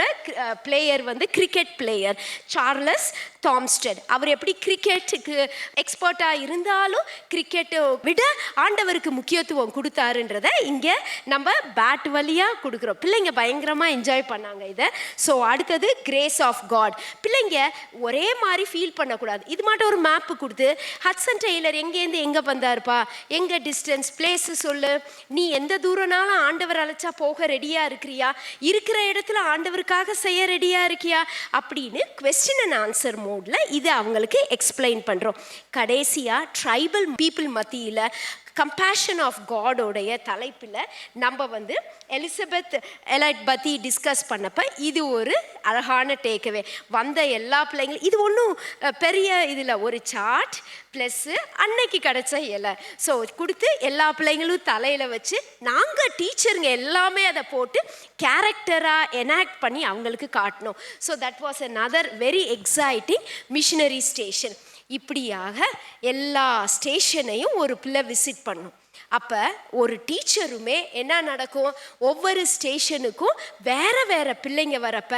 பிளேயர் வந்து கிரிக்கெட் பிளேயர் சார்லஸ் தாம்ஸ்டட். அவர் எப்படி கிரிக்கெட்டுக்கு எக்ஸ்பர்ட்டாக இருந்தாலும் கிரிக்கெட்டை விட ஆண்டவருக்கு முக்கியத்துவம் கொடுத்தாருன்றத இங்கே நம்ம பேட் வழியாக கொடுக்குறோம். பிள்ளைங்க பயங்கரமாக என்ஜாய் பண்ணாங்க இதை. ஸோ அடுத்தது கிரேஸ் ஆஃப் காட். பிள்ளைங்க ஒரே மாதிரி ஃபீல் பண்ணக்கூடாது. இது மட்டும் ஒரு மேப்பு கொடுத்து ஹட்சன் டெய்லர் எங்கேருந்து எங்கே வந்தாருப்பா, எங்கே டிஸ்டன்ஸ் பிளேஸு சொல்லு, நீ எந்த தூரம்னாலும் ஆண்டவர் அழைச்சா போக ரெடியாக இருக்கிறியா, இருக்கிற இடத்துல ஆண்டவருக்காக செய்ய ரெடியாக இருக்கியா அப்படின்னு கொஸ்டின் அண்ட் ஆன்சர் மோடில் இது அவங்களுக்கு எக்ஸ்பிளைன் பண்ணுறோம். கடைசியாக ட்ரைபல் பீப்புள் மத்தியில் கம்பேஷன் ஆஃப் காடோடைய தலைப்பில் நம்ம வந்து எலிசபெத் எலைட் பற்றி டிஸ்கஸ் பண்ணப்போ இது ஒரு அழகான டேக்அவே. வந்த எல்லா பிள்ளைங்களும் இது ஒன்றும் பெரிய இதில் ஒரு சார்ட் ப்ளஸ்ஸு அன்னைக்கு கிடச்ச இலை ஸோ கொடுத்து எல்லா பிள்ளைங்களும் தலையில் வச்சு நாங்கள் டீச்சருங்க எல்லாமே அதை போட்டு கேரக்டராக எனாக்ட் பண்ணி அவங்களுக்கு காட்டினோம். So that was another very exciting missionary station. இப்படியாக எல்லா ஸ்டேஷனையும் ஒரு பிள்ளை விசிட் பண்ணும். அப்போ ஒரு டீச்சருமே என்ன நடக்கும், ஒவ்வொரு ஸ்டேஷனுக்கும் வேறு வேறு பிள்ளைங்க வரப்ப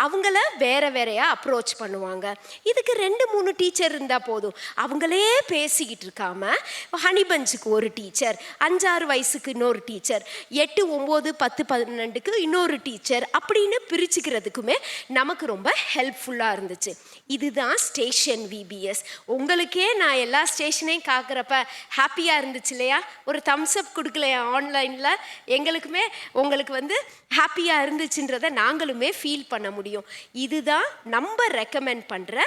அவங்கள வேறு வேறையாக அப்ரோச் பண்ணுவாங்க. இதுக்கு 2-3 டீச்சர் இருந்தால் போதும். அவங்களே பேசிக்கிட்டு இருக்காம ஹனிபஞ்சுக்கு ஒரு டீச்சர், 5-6 வயசுக்கு இன்னொரு டீச்சர், 8, 9, 10, 12க்கு இன்னொரு டீச்சர் அப்படின்னு பிரிச்சுக்கிறதுக்குமே நமக்கு ரொம்ப ஹெல்ப்ஃபுல்லாக இருந்துச்சு. இதுதான் ஸ்டேஷன் விபிஎஸ். உங்களுக்கே நான் எல்லா ஸ்டேஷனையும் காக்கிறப்ப ஹாப்பியாக இருந்துச்சு இல்லையா? ஒரு தம்ஸ் அப் கொடுக்கலையா ஆன்லைனில்? எங்களுக்குமே உங்களுக்கு வந்து ஹாப்பியாக இருந்துச்சுன்றதை நாங்களுமே ஃபீல் பண்ண முடியும். இதுதான் நம்ம ரெக்கமெண்ட் பண்ணுற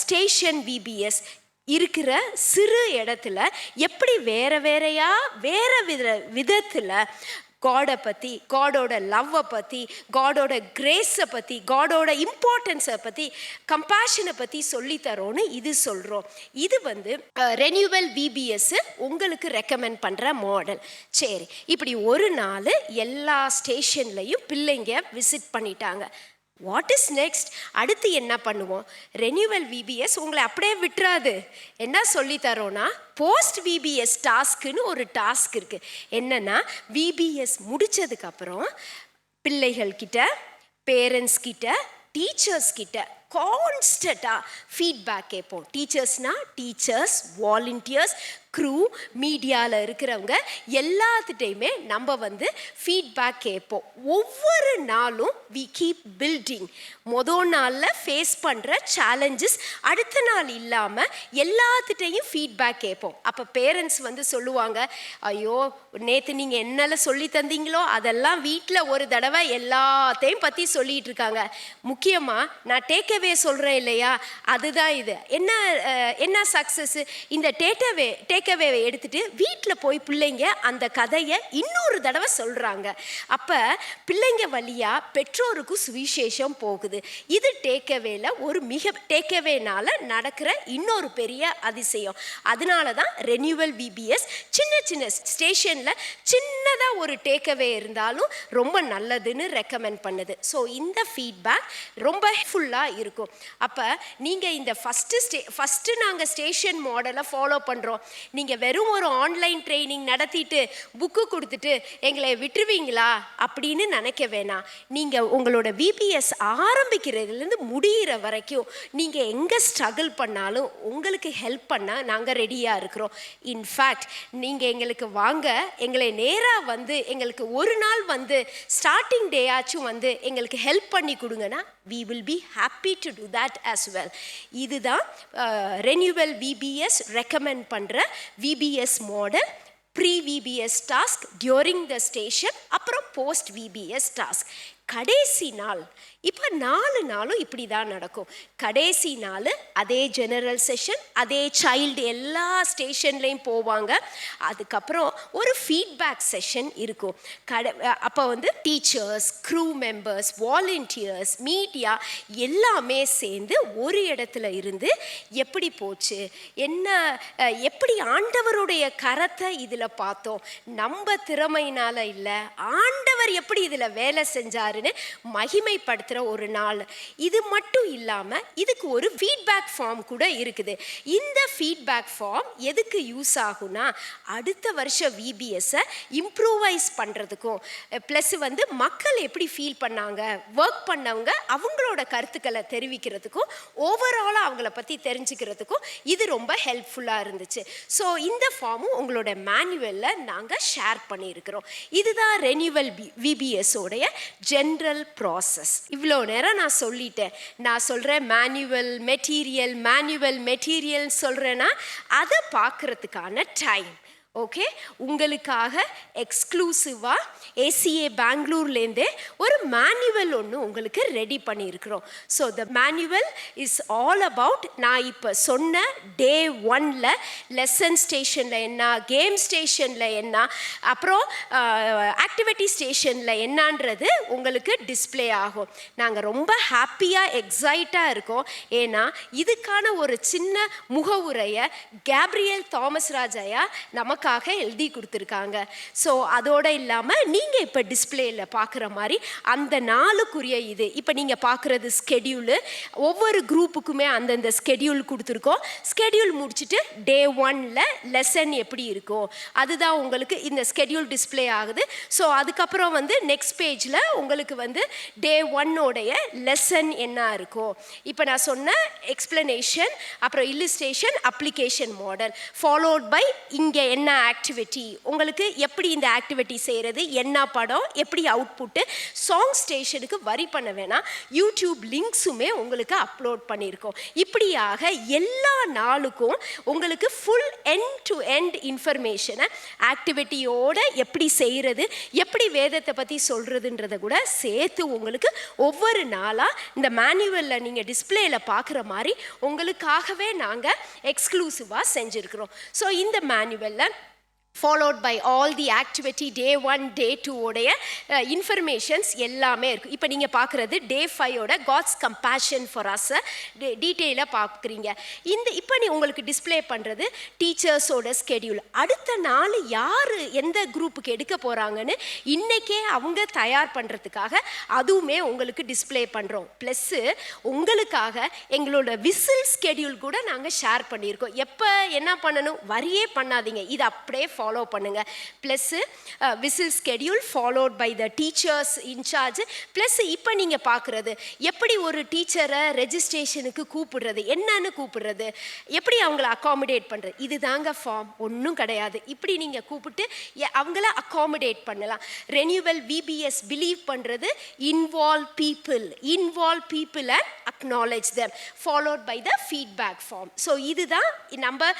ஸ்டேஷன் விபிஎஸ். இருக்கிற சிறு இடத்துல எப்படி வேறு வேறு விதத்தில் காடை பற்றி, காடோட லவ்வை பற்றி, காடோட கிரேஸை பற்றி, காடோட இம்பார்ட்டன்ஸை பற்றி, கம்பேஷனை பற்றி சொல்லித்தரோன்னு இது சொல்கிறோம். இது வந்து ரெனியூவல் விபிஎஸ் உங்களுக்கு ரெக்கமெண்ட் பண்ணுற மாடல். சரி, இப்படி ஒரு நாள் எல்லா ஸ்டேஷன்லையும் பிள்ளைங்க விசிட் பண்ணிட்டாங்க. What is next? அடுத்து என்ன பண்ணுவோம்? ரெனியூவல் விபிஎஸ் உங்களை அப்படியே விட்டுறாது. என்ன சொல்லித்தரோன்னா போஸ்ட் விபிஎஸ் டாஸ்க்குன்னு ஒரு டாஸ்க் இருக்குது. என்னென்னா விபிஎஸ் முடித்ததுக்கப்புறம் பிள்ளைகள்கிட்ட, பேரண்ட்ஸ் கிட்ட, டீச்சர்ஸ் கிட்ட கான்ஸ்டண்ட்டாக ஃபீட்பேக் கேட்போம். டீச்சர்ஸ், வாலண்டியர்ஸ், க்ரூ, மீடியாவில் இருக்கிறவங்க எல்லாத்துட்டையுமே நம்ம வந்து ஃபீட்பேக் கேட்போம். ஒவ்வொரு நாளும் வி கீப் பில்டிங். மொதல் நாளில் ஃபேஸ் பண்ணுற சேலஞ்சஸ் அடுத்த நாள் இல்லாமல் எல்லாத்துட்டையும் ஃபீட்பேக் கேட்போம். அப்போ பேரண்ட்ஸ் வந்து சொல்லுவாங்க, ஐயோ நேற்று நீங்கள் என்னெல்லாம் சொல்லி தந்தீங்களோ அதெல்லாம் வீட்டில் ஒரு தடவை எல்லாத்தையும் பற்றி சொல்லிகிட்டு இருக்காங்க. முக்கியமாக நான் டேக்அவே சொல்கிறேன் இல்லையா, அதுதான் இது. என்ன சக்ஸஸ்? இந்த டேக்அவேவை எடுத்துகிட்டு வீட்டில் போய் பிள்ளைங்க அந்த கதையை இன்னொரு தடவை சொல்கிறாங்க. அப்போ பிள்ளைங்க வழியாக பெற்றோருக்கும் சுவிசேஷம் போகுது. இது டேக்அவேல ஒரு டேக்அவேனால நடக்கிற இன்னொரு பெரிய அதிசயம். அதனால தான் ரெனியூவல் விபிஎஸ் சின்ன ஸ்டேஷனில் சின்னதாக ஒரு டேக்அவே இருந்தாலும் ரொம்ப நல்லதுன்னு ரெக்கமெண்ட் பண்ணுது. ஸோ இந்த ஃபீட்பேக் ரொம்ப ஃபுல்லாக இருக்கும். அப்போ நீங்கள் இந்த ஃபஸ்ட்டு நாங்கள் ஸ்டேஷன் மாடலை ஃபாலோ பண்ணுறோம், நீங்கள் வெறும் ஒரு ஆன்லைன் ட்ரைனிங் நடத்திட்டு புக்கு கொடுத்துட்டு எங்களை விட்டுருவீங்களா அப்படின்னு நினைக்க வேணாம். நீங்கள் உங்களோட விபிஎஸ் ஆரம்பிக்கிறதுலேருந்து முடிகிற வரைக்கும் நீங்கள் எங்கே ஸ்ட்ரகிள் பண்ணாலும் உங்களுக்கு ஹெல்ப் பண்ண நாங்கள் ரெடியாக இருக்கிறோம். இன்ஃபேக்ட் நீங்கள் எங்களுக்கு வாங்க, எங்களை நேராக வந்து எங்களுக்கு ஒரு நாள் வந்து ஸ்டார்டிங் டே ஆச்சும் வந்து எங்களுக்கு ஹெல்ப் பண்ணி கொடுங்கன்னா we will be happy to do that as well. இதுதான் ரெனியூவல் விபிஎஸ் ரெக்கமெண்ட் பண்ணுற VBS model. Pre VBS task, during the station, அப்புறம் போஸ்ட் விபிஎஸ் டாஸ்க். கடைசி நாள் இப்போ 4 நாளும் இப்படி தான் நடக்கும். கடைசி நாள் அதே ஜெனரல் செஷன், அதே சைல்டு எல்லா ஸ்டேஷன்லேயும் போவாங்க. அதுக்கப்புறம் ஒரு ஃபீட்பேக் செஷன் இருக்கும். அப்போ வந்து teachers, crew members, volunteers, media எல்லாமே சேர்ந்து ஒரு இடத்துல இருந்து எப்படி போச்சு, எப்படி ஆண்டவருடைய கரத்தை இதில் பார்த்தோம், நம்ம திறமையினால இல்லை, ஆண்டவர் எப்படி இதில் வேலை செஞ்சாருன்னு மகிமைப்படுத்த ஒரு நாள். இது மட்டும் இல்லாம இதுக்கு ஒரு ஃபீட்பேக் ஃபார்ம் கூட இருக்குது. இந்த ஃபீட்பேக் ஃபார்ம் எதுக்கு யூஸ் ஆகும்னா அடுத்த வருஷம் விபிஎஸ் இம்ப்ரூவைஸ் பண்றதுக்கும், பிளஸ் வந்து மக்கள் எப்படி ஃபீல் பண்ணாங்க, ஒர்க் பண்ணவங்க அவங்களோட கருத்துக்களை தெரிவிக்கிறதுக்கும், ஓவராலாக அவங்கள பற்றி தெரிஞ்சுக்கிறதுக்கும் இது ரொம்ப ஹெல்ப்ஃபுல்லாக இருந்துச்சு. ஸோ இந்த ஃபார்மும் உங்களோட மேனுவலில் நாங்கள் ஷேர் பண்ணியிருக்கிறோம். இதுதான் ரெனியூவல் விபிஎஸ் உடைய ஜென்ரல் ப்ராசஸ். இவ்வளோ நேரம் நான் சொல்லிட்டேன். நான் சொல்கிறேன் மேனுவல் மெட்டீரியல் சொல்கிறேன்னா அதை பார்க்குறதுக்கான டைம் ஓகே, உங்களுக்காக எக்ஸ்க்ளூசிவாக ஏசிஏ பெங்களூர்லேருந்தே ஒரு மேனுவல் ஒன்று உங்களுக்கு ரெடி பண்ணியிருக்கிறோம். So the manual is all about நான் இப்போ சொன்ன டே 1ல் லெசன் ஸ்டேஷனில் என்ன, கேம் ஸ்டேஷனில் என்ன, அப்புறம் ஆக்டிவிட்டி ஸ்டேஷனில் என்னன்றது உங்களுக்கு டிஸ்பிளே ஆகும். நாங்கள் ரொம்ப ஹாப்பியாக எக்ஸைட்டாக இருக்கோம். ஏன்னா இதுக்கான ஒரு சின்ன முகவுரையை கேப்ரியல் தாமஸ் ராஜையா நமக்காக எழுதி கொடுத்துருக்காங்க. ஸோ அதோடு இல்லாமல் நீங்கள் இப்போ டிஸ்பிளேயில் பார்க்குற மாதிரி அந்த நாளுக்குரிய இது இப்போ நீங்கள் பார்க்குறது ஸ்கெடியூலு. ஒவ்வொரு குரூப்புக்குமே அந்தந்த ஸ்கெடியூல் கொடுத்துருக்கோம். ஸ்கெடியூல் முடிச்சுட்டு டே 1ல் லெசன் எப்படி இருக்கும் அதுதான் உங்களுக்கு இந்த ஸ்கெடியூல் டிஸ்பிளே ஆகுது. ஸோ அதுக்கப்புறம் வந்து நெக்ஸ்ட் பேஜில் உங்களுக்கு வந்து டே 1 லெசன் என்ன இருக்கும். இப்போ நான் சொன்ன எக்ஸ்பிளனேஷன், அப்புறம் illustration, application model followed by இங்கே என்ன ஆக்டிவிட்டி, உங்களுக்கு எப்படி இந்த ஆக்டிவிட்டி செய்கிறது, என்ன படம், எப்படி அவுட்புட்டு. சாங் ஸ்டேஷனுக்கு வரி பண்ண வேணாம், யூடியூப் லிங்க்ஸுமே உங்களுக்கு அப்லோட் பண்ணியிருக்கோம். இப்படியாக எல்லா நாளுக்கும் உங்களுக்கு ஃபுல் எண்ட் டு எண்ட் இன்ஃபர்மேஷனை ஆக்டிவிட்டியோட எப்படி செய்கிறது, எப்படி வேதத்தை பற்றி சொல்கிறதுன்றதை கூட சேர்த்து உங்களுக்கு ஒவ்வொரு நாளாக இந்த மேனுவலில் நீங்கள் டிஸ்பிளேயில் பார்க்குற மாதிரி உங்களுக்காகவே நாங்கள் எக்ஸ்க்ளூசிவாக செஞ்சுருக்கிறோம். ஸோ இந்த மேனுவலில் followed by all the activity day 1 day 2 informations எல்லாமே இருக்குது. இப்போ நீங்கள் பார்க்குறது டே 5 காட்ஸ் கம்பேஷன் ஃபார் அஸ் டீட்டெயிலாக பார்க்குறீங்க. இப்போ உங்களுக்கு டிஸ்பிளே பண்ணுறது டீச்சர்ஸோட ஸ்கெடியூல். அடுத்த நாள் யார் எந்த குரூப்புக்கு எடுக்க போகிறாங்கன்னு இன்றைக்கே அவங்க தயார் பண்ணுறதுக்காக அதுவுமே உங்களுக்கு டிஸ்பிளே பண்ணுறோம். ப்ளஸ்ஸு உங்களுக்காக எங்களோட விசில் ஸ்கெடியூல் கூட நாங்கள் ஷேர் பண்ணியிருக்கோம். எப்போ என்ன பண்ணணும் வரியே பண்ணாதீங்க, இது அப்படியே ஃபாலோ பண்ணுங்க. Plus whistle schedule followed by the teachers in charge. Plus இப்போ நீங்கள் பார்க்குறது எப்படி ஒரு டீச்சரை ரெஜிஸ்ட்ரேஷனுக்கு கூப்பிடுறது, என்னன்னு கூப்பிடுறது, எப்படி அவங்கள அக்காமடேட் பண்ணுறது, இது தாங்க ஃபார்ம், ஒன்றும் கிடையாது. இப்படி நீங்கள் கூப்பிட்டு அவங்கள அக்காமடேட் பண்ணலாம். ரெனியூவல் விபிஎஸ் பிலீவ் பண்ணுறது involve people and acknowledge them followed by the feedback form. So இதுதான் நம்ம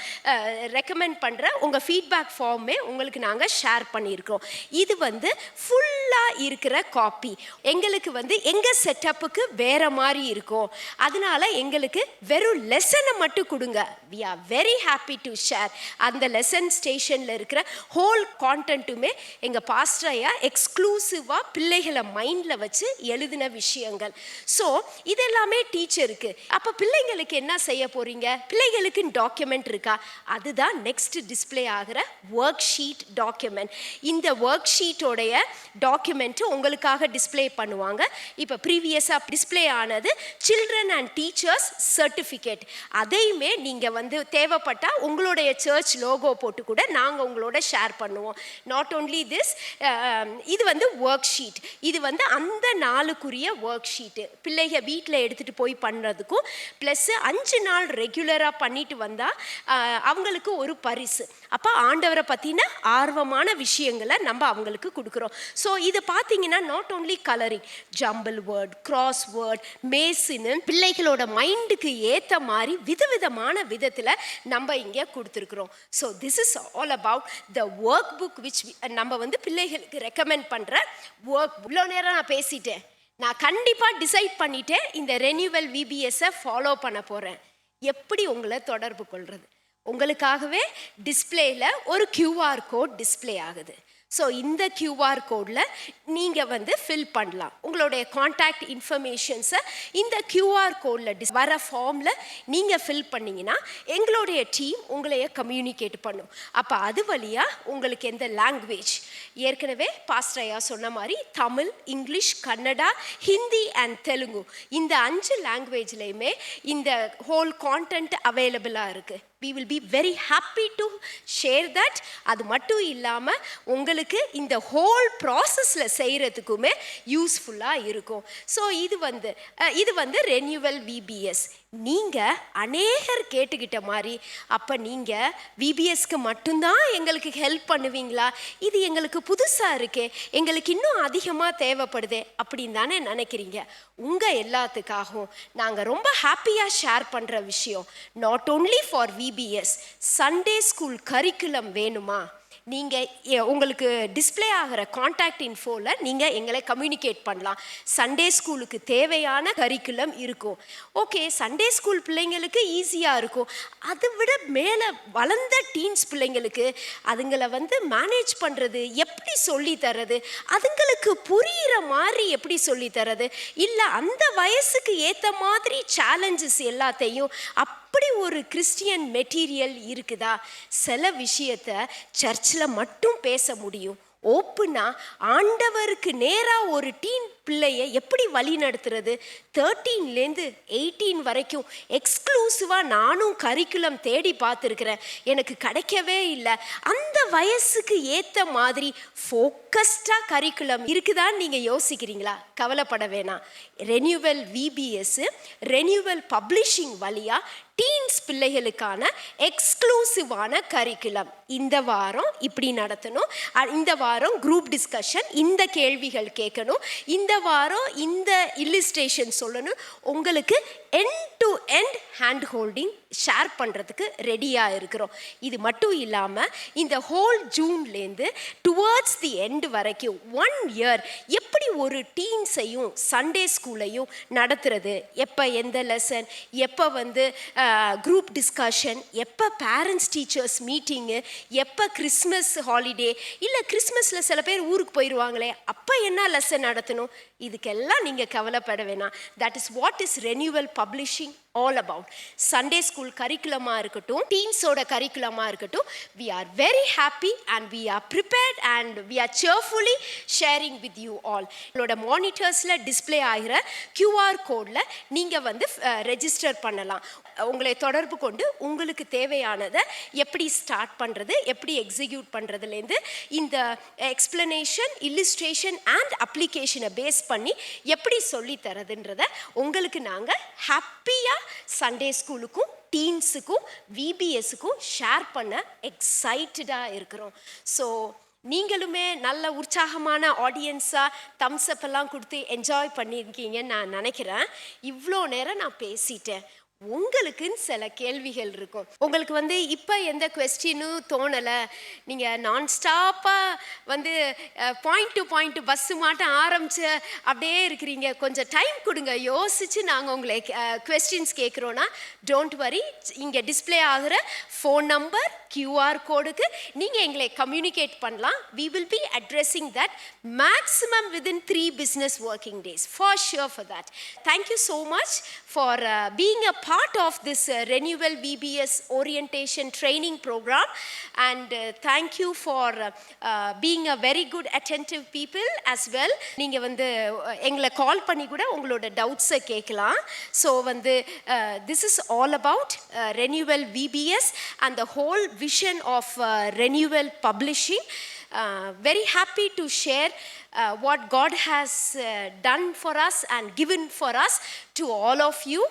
ரெக்கமெண்ட் பண்ணுற உங்கள் ஃபீட்பேக் ஃபார்மே உங்களுக்கு நாங்கள் ஷேர் பண்ணியிருக்கோம். இது வந்து ஃபுல்லாக இருக்கிற காப்பி. எங்களுக்கு வந்து எங்கள் செட்டப்புக்கு வேறு மாதிரி இருக்கும், அதனால எங்களுக்கு வெறும் லெசனை மட்டும் கொடுங்க. We are very happy to share. அந்த லெசன் ஸ்டேஷனில் இருக்கிற ஹோல் கான்டென்ட்டுமே எங்கள் பாஸ்டரையா எக்ஸ்க்ளூசிவாக பிள்ளைகளை மைண்டில் வச்சு எழுதின விஷயங்கள். ஸோ இதெல்லாமே டீச்சருக்கு. அப்போ பிள்ளைங்களுக்கு என்ன செய்ய போகிறீங்க, பிள்ளைகளுக்கு டாக்குமெண்ட் இருக்கா, அதுதான் நெக்ஸ்ட் டிஸ்பிளே ஆகிற ஒர்க் ஷீட் டாக்குமெண்ட். இந்த ஒர்க் ஷீட்டோடைய டாக்குமெண்ட்டு உங்களுக்காக டிஸ்பிளே பண்ணுவாங்க. இப்போ ப்ரீவியஸாக டிஸ்பிளே ஆனது சில்ட்ரன் அண்ட் டீச்சர்ஸ் சர்டிஃபிகேட். அதையுமே நீங்கள் வந்து தேவைப்பட்டால் உங்களுடைய சர்ச் லோகோ போட்டு கூட நாங்கள் உங்களோட ஷேர் பண்ணுவோம். நாட் ஓன்லி திஸ், இது வந்து ஒர்க் ஷீட். இது வந்து அந்த நாளுக்குரிய ஒர்க் ஷீட்டு பிள்ளைங்க வீட்டில் எடுத்துகிட்டு போய் பண்ணுறதுக்கும், ப்ளஸ் 5 நாள் ரெகுலராக பண்ணிட்டு வந்தால் அவங்களுக்கு ஒரு பரிசு. அப்போ ஆண்டவரை பற்றின ஆர்வமான விஷயங்களை நம்ம அவங்களுக்கு கொடுக்குறோம். ஸோ இது பார்த்தீங்கன்னா not only colouring, jumble word, cross word, மேஸுன்னு பிள்ளைகளோட மைண்டுக்கு ஏற்ற மாதிரி விதவிதமான விதத்தில் நம்ம இங்கே கொடுத்துருக்குறோம். So this is all about the work book which நம்ம வந்து பிள்ளைகளுக்கு ரெக்கமெண்ட் பண்ணுற ஒர்க். இவ்வளோ நேரம் நான் பேசிட்டேன், நான் கண்டிப்பாக டிசைட் பண்ணிட்டேன் இந்த ரெனியூவல் விபிஎஸ்ஸை ஃபாலோ பண்ண போகிறேன். எப்படி உங்களை தொடர்பு கொள்வது, உங்களுக்காகவே டிஸ்பிளேயில் ஒரு QR கோட் டிஸ்பிளே ஆகுது. ஸோ இந்த QR கோடில் நீங்கள் வந்து ஃபில் பண்ணலாம் உங்களுடைய கான்டாக்ட் இன்ஃபர்மேஷன்ஸை. இந்த QR கோடில் வர ஃபார்மில் நீங்கள் ஃபில் பண்ணிங்கன்னா எங்களுடைய டீம் உங்களைய கம்யூனிகேட் பண்ணும். அப்போ அது வழியாக உங்களுக்கு எந்த லாங்குவேஜ், ஏற்கனவே பாஸ்டரையா சொன்ன மாதிரி தமிழ், இங்கிலீஷ், கன்னடா, ஹிந்தி அண்ட் தெலுங்கு, இந்த 5 லாங்குவேஜ்லேயுமே இந்த ஹோல் கான்டென்ட் அவைலபிளாக இருக்குது. we will be very happy to share that. அது மட்டும் இல்லாமல் உங்களுக்கு இந்த ஹோல் ப்ராசஸில் செய்கிறதுக்குமே யூஸ்ஃபுல்லாக இருக்கும். ஸோ இது வந்து ரெனியூவல் விபிஎஸ். நீங்கள் அநேகர் கேட்டுக்கிட்ட மாதிரி அப்போ நீங்கள் விபிஎஸ்க்கு மட்டும்தான் எங்களுக்கு ஹெல்ப் பண்ணுவீங்களா, இது எங்களுக்கு புதுசாக இருக்கே, எங்களுக்கு இன்னும் அதிகமாக தேவைப்படுதே அப்படின்னு தானே நினைக்கிறீங்க. உங்கள் எல்லாத்துக்காகவும் நாங்கள் ரொம்ப ஹாப்பியாக ஷேர் பண்ணுற விஷயம், not only for VBS, Sunday school curriculum வேணுமா, நீங்கள் உங்களுக்கு டிஸ்ப்ளே ஆகிற காண்டாக்ட் இன்ஃபோவில் நீங்கள் எங்களை கம்யூனிகேட் பண்ணலாம். சண்டே ஸ்கூலுக்கு தேவையான கரிக்குலம் இருக்கும். ஓகே, சண்டே ஸ்கூல் பிள்ளைங்களுக்கு ஈஸியாக இருக்கும். அதை விட மேலே வளர்ந்த டீன்ஸ் பிள்ளைங்களுக்கு அதுங்களை மேனேஜ் பண்ணுறது, எப்படி சொல்லி தர்றது, அதுங்களுக்கு புரிகிற மாதிரி எப்படி சொல்லி தர்றது, இல்லை அந்த வயசுக்கு ஏற்ற மாதிரி சேலஞ்சஸ் எல்லாத்தையும் அப்படி ஒரு கிறிஸ்டியன் மெட்டீரியல் இருக்குதா? சில விஷயத்தை சர்ச்சில் மட்டும் பேச முடியும். ஓப்பனா ஆண்டவருக்கு நேராக ஒரு டீன் பிள்ளையை எப்படி வழி நடத்துறது, 13லேருந்து 18 வரைக்கும் எக்ஸ்க்ளூசிவாக நானும் கரிக்குலம் தேடி பார்த்துருக்குறேன், எனக்கு கிடைக்கவே இல்லை. அந்த வயசுக்கு ஏற்ற மாதிரி ஃபோக்கஸ்டாக கரிக்குலம் இருக்குதான்னு நீங்கள் யோசிக்கிறீங்களா? கவலைப்பட வேணாம். ரெனியூவல் விபிஎஸ், ரெனியூவல் பப்ளிஷிங் வழியாக டீன்ஸ் பிள்ளைகளுக்கான எக்ஸ்க்ளூசிவான கரிக்குலம் இந்த வாரம் இப்படி நடத்தணும், இந்த வாரம் குரூப் டிஸ்கஷன், இந்த கேள்விகள் கேட்கணும், இந்த வாரம் இந்த இல்லிஸ்ட்ரேஷன் சொல்லணும். உங்களுக்கு end to end hand holding share பண்ணுறதுக்கு ரெடியாக இருக்கிறோம். இது மட்டும் இல்லாமல் இந்த ஹோல் ஜூன்லேருந்து டுவர்ட்ஸ் தி எண்ட் வரைக்கும் 1 இயர் எப்படி ஒரு டீன்ஸையும் சண்டே ஸ்கூலையும் நடத்துறது, எப்போ எந்த லெசன், எப்போ குரூப் டிஸ்கஷன், எப்போ பேரண்ட்ஸ் டீச்சர்ஸ் மீட்டிங்கு, எப்போ கிறிஸ்மஸ் ஹாலிடே, இல்லை கிறிஸ்மஸில் சில பேர் ஊருக்கு போயிடுவாங்களே, அப்போ என்ன லெசன் நடத்தணும், இதுக்கெல்லாம் நீங்கள் கவலைப்பட வேணாம். That is what is renewal publishing all about. Sunday school கரிக்குலமாக இருக்கட்டும், டீன்ஸோட கரிக்குலமாக இருக்கட்டும், we are very happy and we are prepared and we are cheerfully sharing with you all. உங்களோட மானிட்டர்ஸில் டிஸ்பிளே ஆகிற QR கோடில் நீங்கள் ரெஜிஸ்டர் பண்ணலாம். உங்களை தொடர்பு கொண்டு உங்களுக்கு தேவையானதை எப்படி ஸ்டார்ட் பண்ணுறது, எப்படி எக்ஸிக்யூட் பண்ணுறதுலேருந்து இந்த எக்ஸ்பிளனேஷன், இல்லிஸ்ட்ரேஷன் அண்ட் அப்ளிகேஷனை பேஸ் பண்ணி எப்படி சொல்லி தரதுன்றதை உங்களுக்கு நாங்கள் ஹாப்பியாக சண்டே ஸ்கூலுக்கும் டீன்ஸுக்கும் விபிஎஸ்ஸுக்கும் ஷேர் பண்ண எக்ஸைட்டடாக இருக்கிறோம். ஸோ நீங்களுமே நல்ல உற்சாகமான ஆடியன்ஸாக தம்ஸ் அப் எல்லாம் கொடுத்து என்ஜாய் பண்ணியிருக்கீங்கன்னு நான் நினைக்கிறேன். இவ்வளோ நேரம் நான் பேசிட்டேன். உங்களுக்குன்னு சில கேள்விகள் இருக்கும். உங்களுக்கு இப்போ எந்த கொஸ்டினும் தோணலை, நீங்கள் நான்ஸ்டாப்பாக பாயிண்ட் டு பாயிண்ட் பஸ்ஸு மாட்டம் ஆரம்பிச்சு அப்படியே இருக்கிறீங்க, கொஞ்சம் டைம் கொடுங்க, யோசித்து நாங்கள் உங்களை கொஸ்டின்ஸ் கேட்குறோன்னா டோன்ட் வரி. இங்கே டிஸ்பிளே ஆகிற ஃபோன் நம்பர், QR கோடுக்கு நீங்கள் எங்களை கம்யூனிகேட் பண்ணலாம். We will be addressing that maximum within 3 business working days, for sure for that. Thank you so much for being a part of this Renewal VBS orientation training program, and thank you for being a very good attentive people as well. நீங்கள் எங்களை கால் பண்ணி கூட உங்களோட டவுட்ஸை கேட்கலாம். So this is all about Renewal VBS and the whole vision of Renewal Publishing. Very happy to share what God has done for us and given for us to all of you.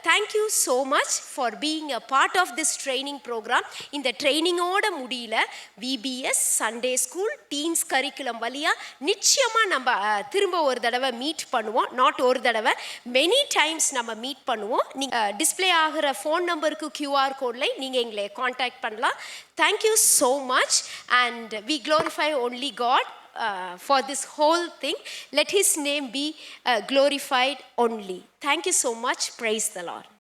Thank you so much for being a part of this training program. இந்த ட்ரைனிங்கோட முடியல, VBS Sunday School Teens Curriculum வழியாக நிச்சயமாக நம்ம திரும்ப ஒரு தடவை மீட் பண்ணுவோம். நாட் ஒரு தடவை, மெனி டைம்ஸ் நம்ம மீட் பண்ணுவோம். நீங்கள் டிஸ்பிளே ஆகிற ஃபோன் நம்பருக்கு QR கோடில் நீங்கள் எங்களை காண்டாக்ட் பண்ணலாம். Thank you so much and we glorify only God for this whole thing. Let his name be glorified only. Thank you so much. Praise the Lord.